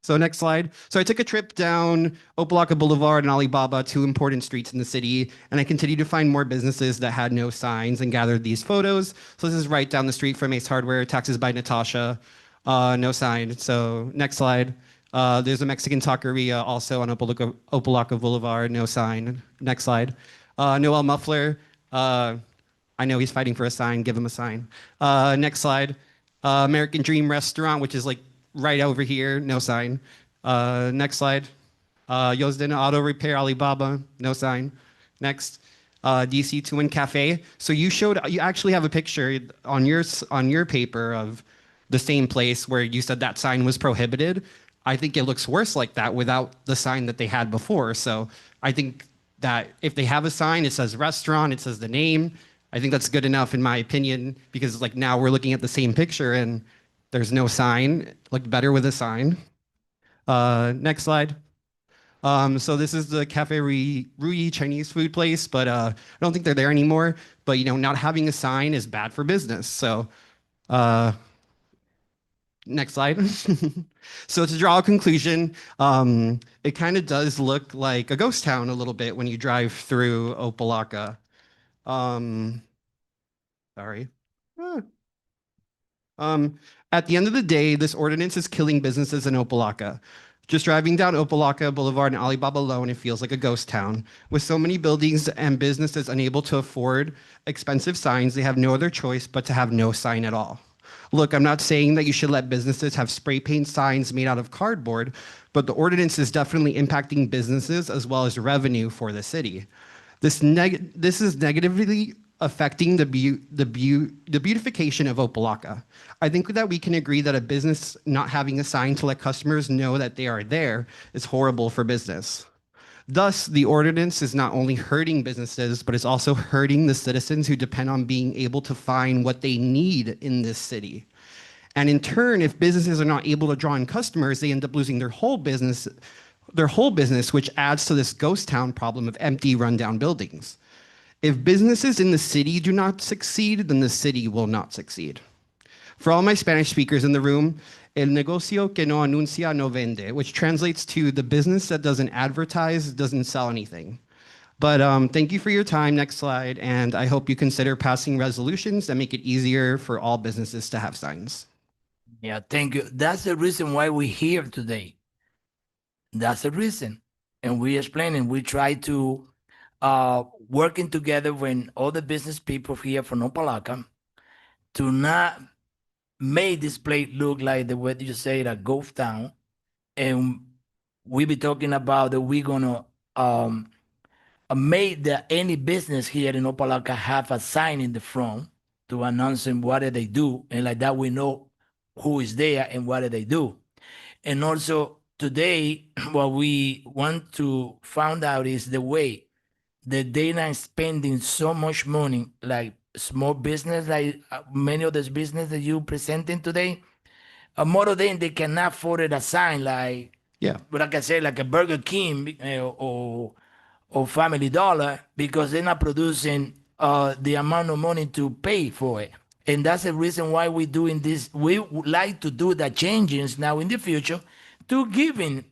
So next slide. So I took a trip down Opa-locka Boulevard and Alibaba, two important streets in the city, and I continued to find more businesses that had no signs and gathered these photos. So this is right down the street from Ace Hardware, Taxes by Natasha, no sign. So next slide. There's a Mexican taqueria also on Opa-locka Boulevard, no sign. Next slide. Noel Muffler, I know he's fighting for a sign, give him a sign. Next slide. American Dream Restaurant, which is like right over here, no sign. Next slide. Yosden Auto Repair Alibaba, no sign. Next. DC Tuin Cafe. So you actually have a picture on your paper of the same place where you said that sign was prohibited. I think it looks worse like that without the sign that they had before. So I think that if they have a sign, it says restaurant, it says the name. I think that's good enough in my opinion, because like now we're looking at the same picture and there's no sign. It looked better with a sign. Next slide. So this is the Cafe Rui Chinese food place, but I don't think they're there anymore. But you know, not having a sign is bad for business. So next slide. So to draw a conclusion, it kind of does look like a ghost town a little bit when you drive through Opa-locka. Sorry. At the end of the day, this ordinance is killing businesses in Opa-locka. Just driving down Opa-locka Boulevard and Alibaba alone, it feels like a ghost town. With so many buildings and businesses unable to afford expensive signs, they have no other choice but to have no sign at all. Look, I'm not saying that you should let businesses have spray paint signs made out of cardboard, but the ordinance is definitely impacting businesses as well as revenue for the city. This is negatively affecting the beautification of Opa-locka. I think that we can agree that a business not having a sign to let customers know that they are there is horrible for business. Thus, the ordinance is not only hurting businesses, but it's also hurting the citizens who depend on being able to find what they need in this city. And in turn, if businesses are not able to draw in customers, they end up losing their whole business, which adds to this ghost town problem of empty, rundown buildings. If businesses in the city do not succeed, then the city will not succeed. For all my Spanish speakers in the room, el negocio que no anuncia no vende, which translates to the business that doesn't advertise doesn't sell anything. But thank you for your time. Next slide. And I hope you consider passing resolutions that make it easier for all businesses to have signs. Yeah, thank you. That's the reason why we're here today. That's the reason. And we explain and we try to working together with all the business people here from Opa-locka to not make this place look like the way you say it, a ghost town. And we be talking about that we're gonna make that any business here in Opa-locka have a sign in the front to announcing what they do, and like that we know who is there and what they do. And also today, what we want to find out is the way that they're not spending so much money, like small business, like many of those business that you presenting today. More of them, they cannot afford a sign like, Yeah. like I said, like a Burger King or Family Dollar, because they're not producing the amount of money to pay for it. And that's the reason why we're doing this. We would like to do the changes now in the future to giving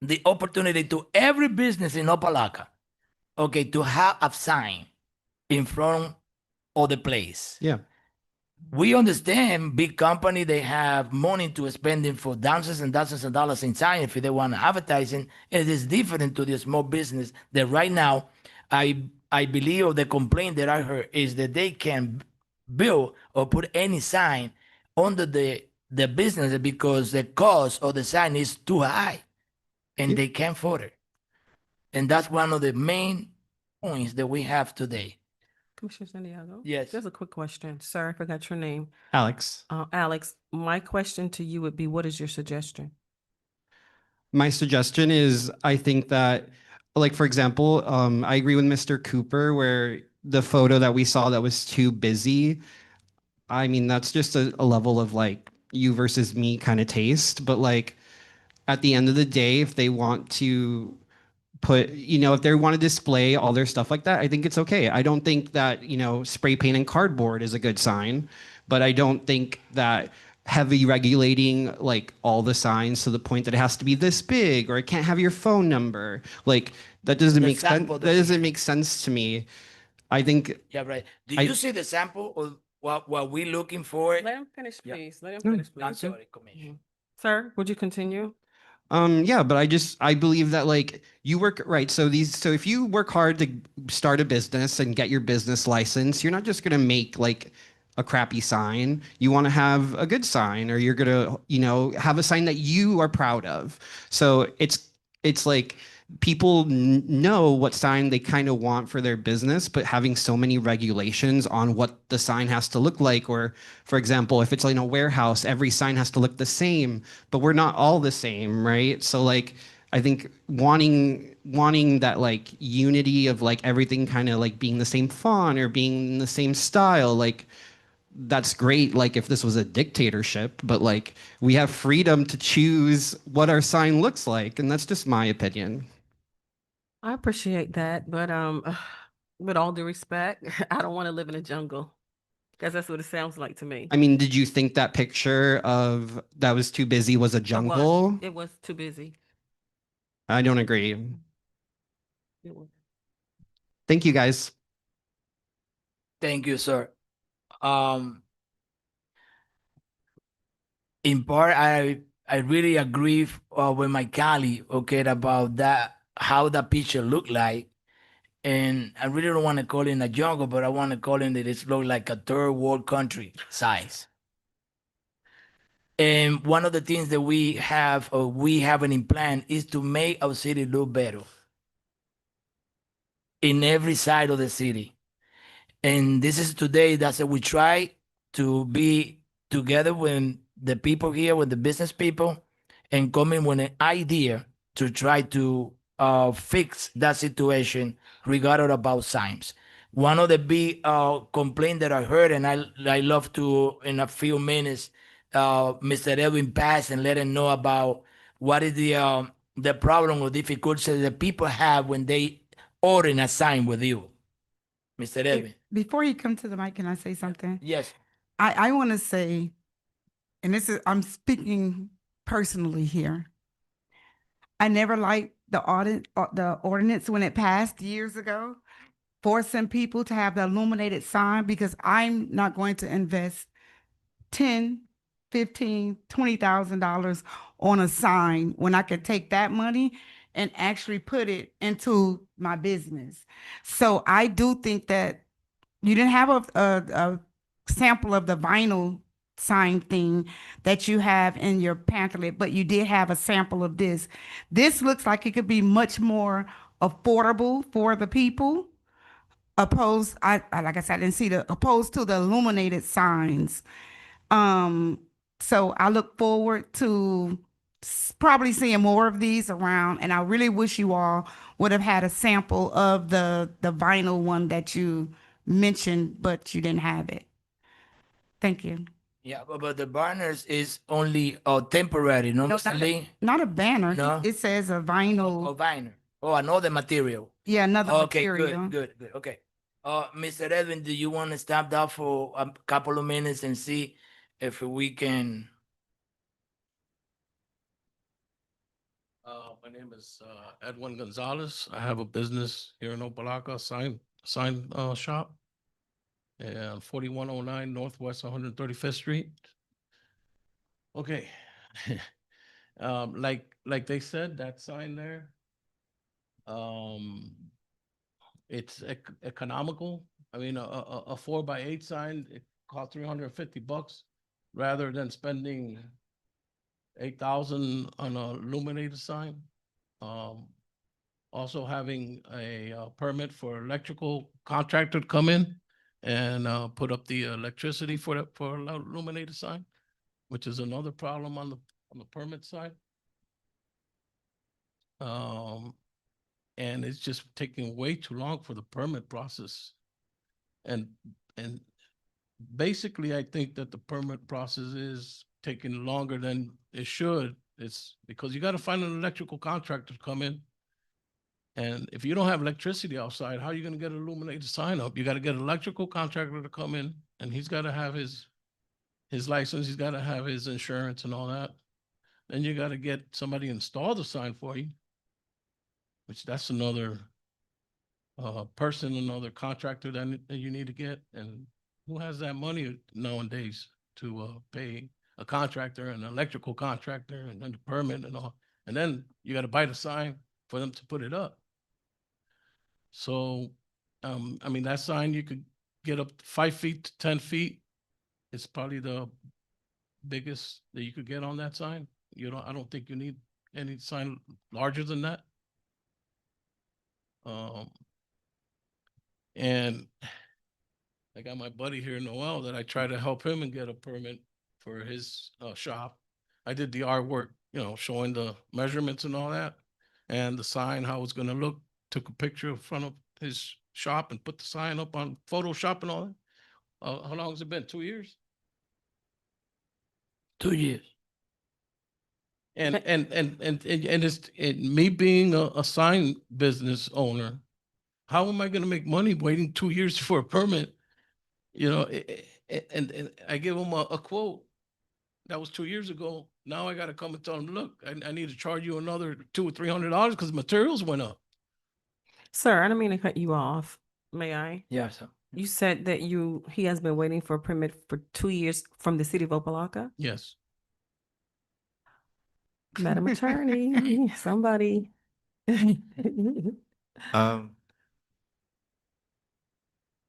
the opportunity to every business in Opa-locka, okay, to have a sign in front of the place. Yeah. We understand big company, they have money to spending for thousands and thousands of dollars in sign if they want advertising. It is different to the small business that right now, I believe, or the complaint that I heard is that they can build or put any sign under the business because the cost of the sign is too high and Yeah. they can't afford it. And that's one of the main points that we have today. Commissioner Santiago? Yes. There's a quick question. Sir, I forgot your name. Alex, Alex, my question to you would be, what is your suggestion? my suggestion is I think that, like, for example, I agree with Mr. Cooper where the photo that we saw that was too busy. I mean, that's just a level of like you versus me kind of taste. But like at the end of the day, if they want to put, if they want to display all their stuff like that, I think it's okay. I don't think that, spray paint and cardboard is a good sign, but I don't think that heavy regulating like all the signs to the point that it has to be this big or it can't have your phone number. Like that doesn't The make sense. sample That that we doesn't have. make sense to me. I think Yeah, right. Do I- you see the sample of what we're looking for? Let him finish, Yeah. please. Let him Mm. finish, please. I'm sorry, Commissioner. Sir, would you continue? Yeah, but I believe that like you work right. So if you work hard to start a business and get your business license, you're not just gonna make like a crappy sign. You want to have a good sign, or you're gonna, have a sign that you are proud of. So it's like people know what sign they kind of want for their business, but having so many regulations on what the sign has to look like, or for example, if it's like in a warehouse, every sign has to look the same, but we're not all the same, right? So like I think wanting that like unity of like everything kind of like being the same font or being the same style, like that's great like if this was a dictatorship, but like we have freedom to choose what our sign looks like, and that's just my opinion. I appreciate that, but with all due respect, I don't want to live in a jungle because that's what it sounds like to me. I mean, did you think that picture of that was too busy was a jungle? It was too busy. I don't agree. It was. Thank you guys. Thank you, sir. In part, I really agree with my colleague, okay, about that how that picture look like. And I really don't want to call it a jungle, but I want to call it that it's look like a third world country size. And one of the things that we have in plan is to make our city look better in every side of the city. And this is today that's we try to be together with the people here, with the business people, and coming with an idea to try to fix that situation regardless about signs. One of the big complaint that I heard, and I love to in a few minutes, Mr. Edwin pass and let him know about what is the problem or difficulty that people have when they order a sign with you, Mr. Edwin. Before you come to the mic, can I say something? Yes. I want to say, and I'm speaking personally here. I never liked the ordinance when it passed years ago, forcing people to have the illuminated sign because I'm not going to invest 10, 15, $20,000 on a sign when I could take that money and actually put it into my business. So I do think that you didn't have a sample of the vinyl sign thing that you have in your pamphlet, but you did have a sample of this. This looks like it could be much more affordable for the people. Like I said, I didn't see opposed to the illuminated signs. So I look forward to probably seeing more of these around, and I really wish you all would have had a sample of the vinyl one that you mentioned, but you didn't have it. Thank you. Yeah, but the banners is only temporary, no, Mr. Lee? Not a banner. No? It says a vinyl. Or vinyl. Oh, another material. Yeah, another Okay, material. good. Okay. Mr. Edwin, do you want to stop that for a couple of minutes and see if we can? My name is Edwin Gonzalez. I have a business here in Opa-locka, sign shop. and 4109 Northwest 135th Street. Okay. Like they said, that sign there, it's economical. I mean, a 4x8 sign, it costs $350 rather than spending 8,000 on a illuminated sign. Also having a permit for electrical contractor to come in and put up the electricity for illuminated sign, which is another problem on the permit side. And it's just taking way too long for the permit process. And basically, I think that the permit process is taking longer than it should. It's because you got to find an electrical contractor to come in. And if you don't have electricity outside, how are you going to get an illuminated sign up? You got to get an electrical contractor to come in, and he's got to have his license. He's got to have his insurance and all that. Then you got to get somebody to install the sign for you, which that's another person, another contractor that you need to get. And who has that money nowadays to pay a contractor, an electrical contractor, and then the permit and all? And then you got to buy the sign for them to put it up. So, I mean, that sign, you could get up to 5 feet to 10 feet. It's probably the biggest that you could get on that sign. I don't think you need any sign larger than that. And I got my buddy here, Noel, that I try to help him and get a permit for his shop. I did the artwork, showing the measurements and all that, and the sign, how it's going to look. Took a picture in front of his shop and put the sign up on Photoshop and all that. How long has it been? 2 years? 2 years. And me being a sign business owner, how am I going to make money waiting 2 years for a permit? And I give them a quote that was 2 years ago. Now I got to come and tell them, look, I need to charge you another $200 or $300 because materials went up. Sir, I don't mean to cut you off. May I? Yeah, sir. You said that he has been waiting for a permit for 2 years from the city of Opa-locka? Yes. Madam Attorney, somebody. No.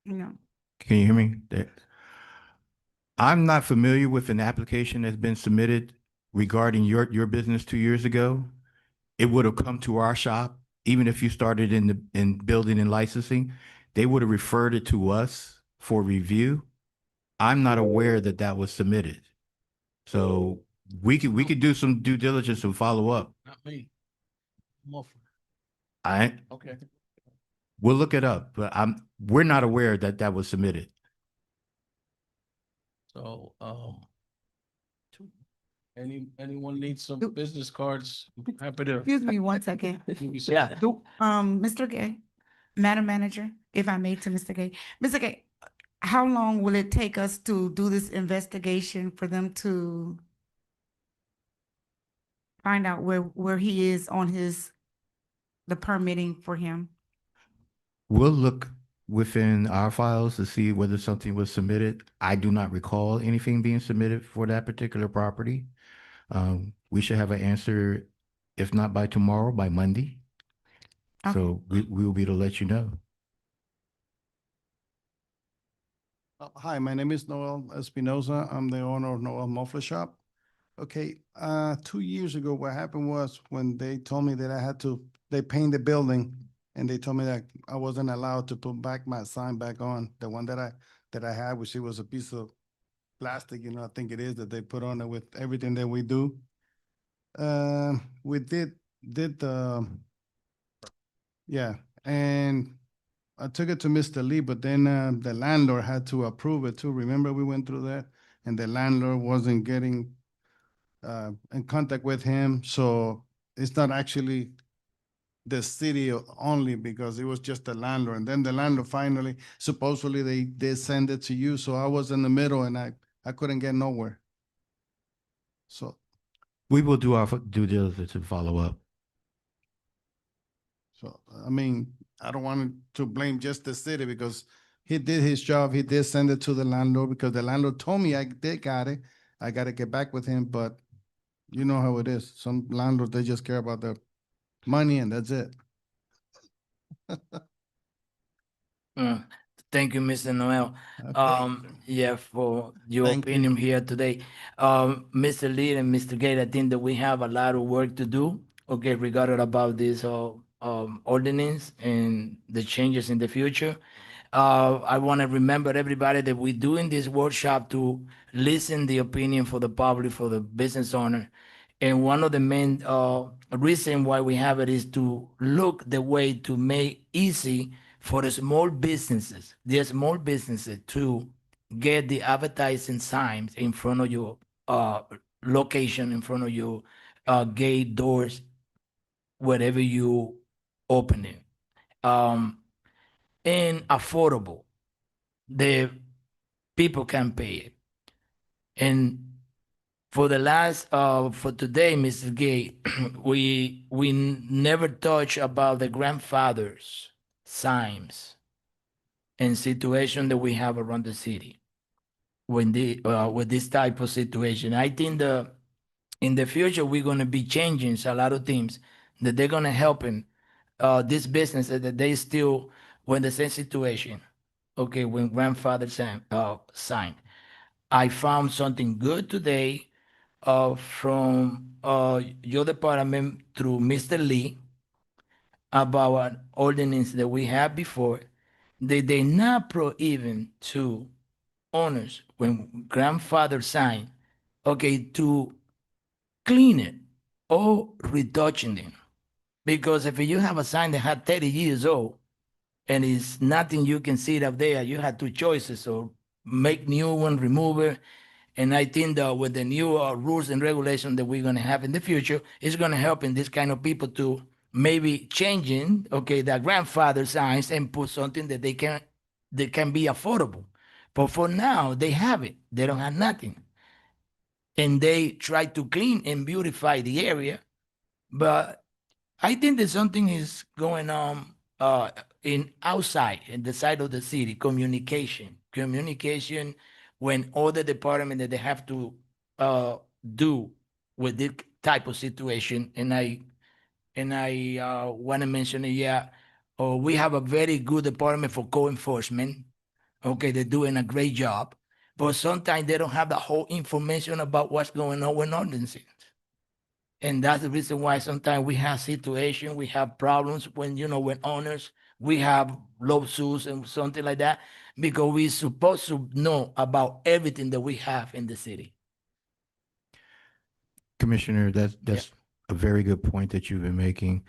Can you hear me? I'm not familiar with an application that's been submitted regarding your business 2 years ago. It would have come to our shop, even if you started in building and licensing, they would have referred it to us for review. I'm not aware that that was submitted. So we could do some due diligence and follow up. Not me. Okay. We'll look it up, but we're not aware that that was submitted. So, anyone needs some business cards? Happy to. Excuse me 1 second. Yeah. Mr. Gay, Madam Manager, if I may to Mr. Gay. Mr. Gay, how long will it take us to do this investigation for them to find out where he is on the permitting for him? We'll look within our files to see whether something was submitted. I do not recall anything being submitted for that particular property. We should have an answer, if not by tomorrow, by Monday. Okay. So we will be to let you know. Hi, my name is Noel Espinoza. I'm the owner of Noel Muffler Shop. Okay, 2 years ago, what happened was when they told me that they painted the building, and they told me that I wasn't allowed to put back my sign back on, the one that I had, which it was a piece of plastic, I think it is, that they put on it with everything that we do. We did yeah, and I took it to Mr. Lee, but then the landlord had to approve it too. Remember, we went through that, and the landlord wasn't getting in contact with him, so it's not actually the city only, because it was just the landlord. And then the landlord finally, supposedly they send it to you. So I was in the middle, and I couldn't get nowhere. So we will do our due diligence and follow up. So, I mean, I don't want to blame just the city, because he did his job. He did send it to the landlord because the landlord told me I did got it. I got to get back with him, but you know how it is. Some landlords, they just care about their money and that's it. Uh, Thank you, Mr. Noel. Okay. Yeah, for your Thank you. opinion here today. Mr. Lee and Mr. Gate, I think that we have a lot of work to do, okay, regarding about this, ordinance and the changes in the future. I want to remember everybody that we're doing this workshop to listen the opinion for the public, for the business owner. And one of the main, reason why we have it is to look the way to make easy for the small businesses, to get the advertising signs in front of your location, in front of your gate doors, wherever you open it. And affordable. The people can pay it. And for the last for today, Mrs. Gay, we never touch about the grandfathers signs and situation that we have around the city when the with this type of situation. I think in the future we're gonna be changing a lot of things that they're gonna help in this business that they still when the same situation. Okay, when grandfather signed. I found something good today from your department through Mr. Lee about an ordinance that we had before. They not prohibit to owners when grandfather signed, okay, to clean it or retouching them. Because if you have a sign that had 30 years old and it's nothing you can see it up there, you have two choices, or make new one, remove it. And I think that with the new rules and regulations that we're gonna have in the future, it's gonna help in this kind of people to maybe changing, okay, their grandfather signs and put something that they can be affordable. But for now, they have it. They don't have nothing. And they try to clean and beautify the area. But I think that something is going on in outside, in the side of the city, communication when all the department that they have to do with this type of situation. And I want to mention it, yeah, we have a very good department for code enforcement. Okay, they're doing a great job, but sometimes they don't have the whole information about what's going on with ordinances. And that's the reason why sometimes we have situation, we have problems when, when owners, we have lawsuits and something like that, because we're supposed to know about everything that we have in the city. Commissioner, that's a very good point that you've been making.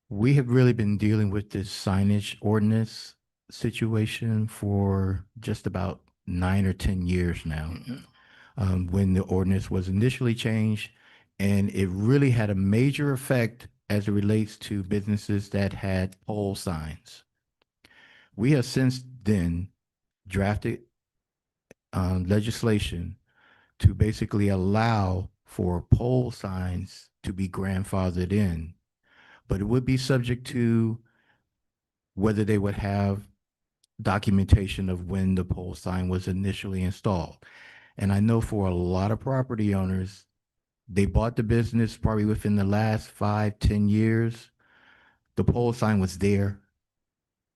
We have really been dealing with this signage ordinance situation for just about 9 or 10 years now. When the ordinance was initially changed, and it really had a major effect as it relates to businesses that had pole signs. We have since then drafted legislation to basically allow for pole signs to be grandfathered in, but it would be subject to whether they would have documentation of when the pole sign was initially installed. And I know for a lot of property owners, they bought the business probably within the last 5-10 years. The pole sign was there.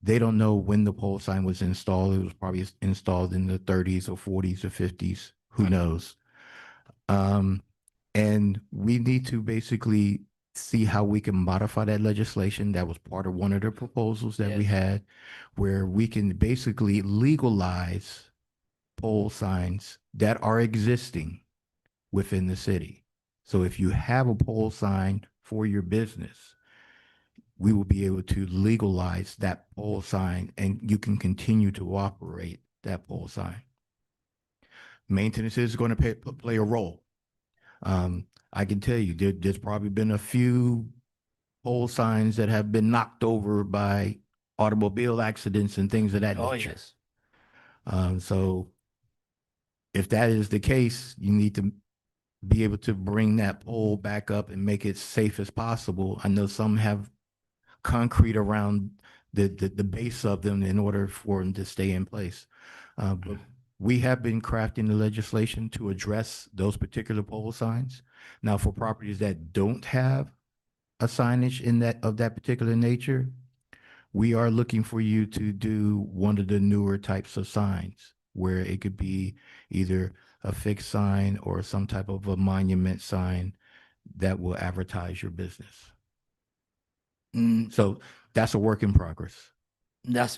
They don't know when the pole sign was installed. It was probably installed in the 30s or 40s or 50s. Who knows? And we need to basically see how we can modify that legislation. That was part of one of the proposals that we had, where we can basically legalize pole signs that are existing within the city. So if you have a pole sign for your business, we will be able to legalize that pole sign and you can continue to operate that pole sign. Maintenance is going to play a role. I can tell you there's probably been a few pole signs that have been knocked over by automobile accidents and things of that nature. Yes. So if that is the case, you need to be able to bring that pole back up and make it safe as possible. I know some have concrete around the base of them in order for them to stay in place. But we have been crafting the legislation to address those particular pole signs. Now, for properties that don't have a signage in that particular nature, we are looking for you to do one of the newer types of signs where it could be either a fixed sign or some type of a monument sign that will advertise your business. Mm, So that's a work in progress. that's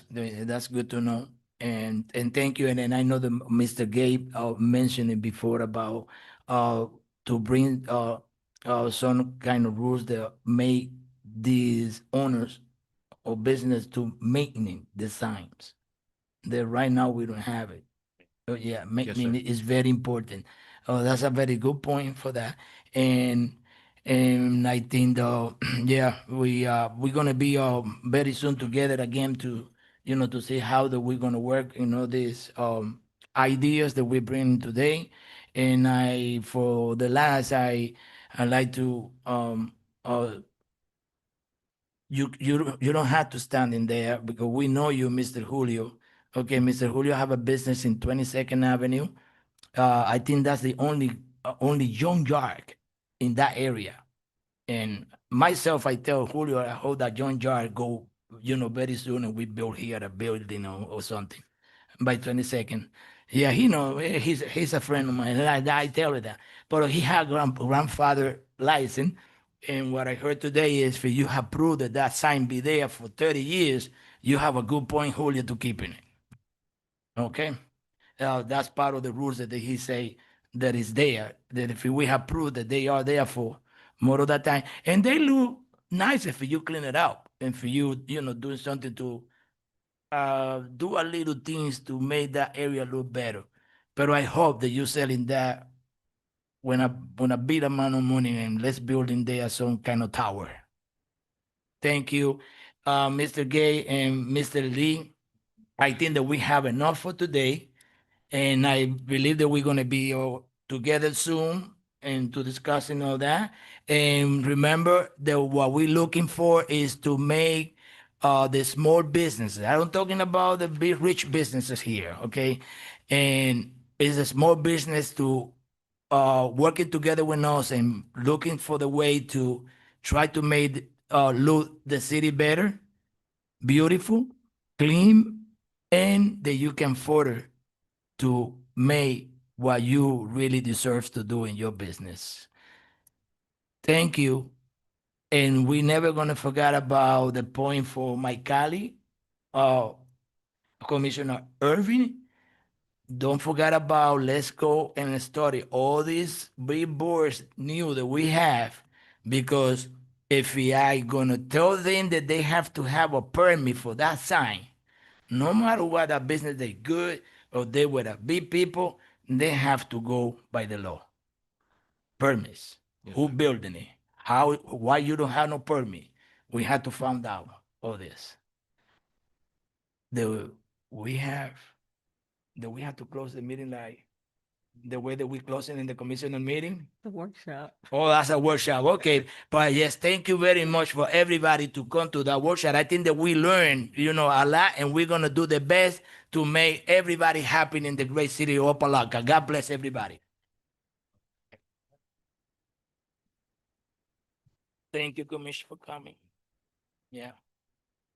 good to know. And thank you. And then I know that Mr. Gabe mentioned it before about to bring some kind of rules that make these owners or business to maintain the signs. That right now we don't have it. Oh, yeah, sir. maintenance is very important. Oh, that's a very good point for that. And I think yeah, we're gonna be very soon together again to to see how that we're gonna work, these ideas that we bring today. And for the last I like to you don't have to stand in there because we know you, Mr. Julio. Okay, Mr. Julio have a business in 22nd Avenue. I think that's the only junkyard in that area. And myself, I tell Julio, I hope that junkyard go, very soon, and we build here a building or something by 22nd. Yeah, he's a friend of mine. And I tell her that. But he had grandfather license. And what I heard today is if you have proved that sign be there for 30 years, you have a good point, Julio, to keeping it. Okay? That's part of the rules that he say that is there. That if we have proved that they are there for more of that time, and they look nice if you clean it up and for you, doing something to do a little things to make that area look better. But I hope that you're selling that when a big amount of money and let's build in there some kind of tower. Thank you, Mr. Gay and Mr. Lee. I think that we have enough for today. And I believe that we're going to be all together soon and to discussing all that. And remember that what we're looking for is to make the small businesses. I'm talking about the big rich businesses here, okay? And it's a small business to working together with us and looking for the way to try to make look the city better, beautiful, clean, and that you can further to make what you really deserve to do in your business. Thank you. And we never gonna forget about the point for my colleague, Commissioner Irving. Don't forget about let's go and study all these big boards new that we have, because if I gonna tell them that they have to have a permit for that sign, no matter what a business they good or they were a big people, they have to go by the law. Permits. Who building it? Why you don't have no permit? We had to find out all this. We have to close the meeting like the way that we closing in the commissioner meeting. The workshop. Oh, that's a workshop. Okay. But yes, thank you very much for everybody to come to that workshop. I think that we learned, a lot, and we're going to do the best to make everybody happy in the great city of Opa-locka. God bless everybody. Thank you, Commissioner, for coming. Yeah.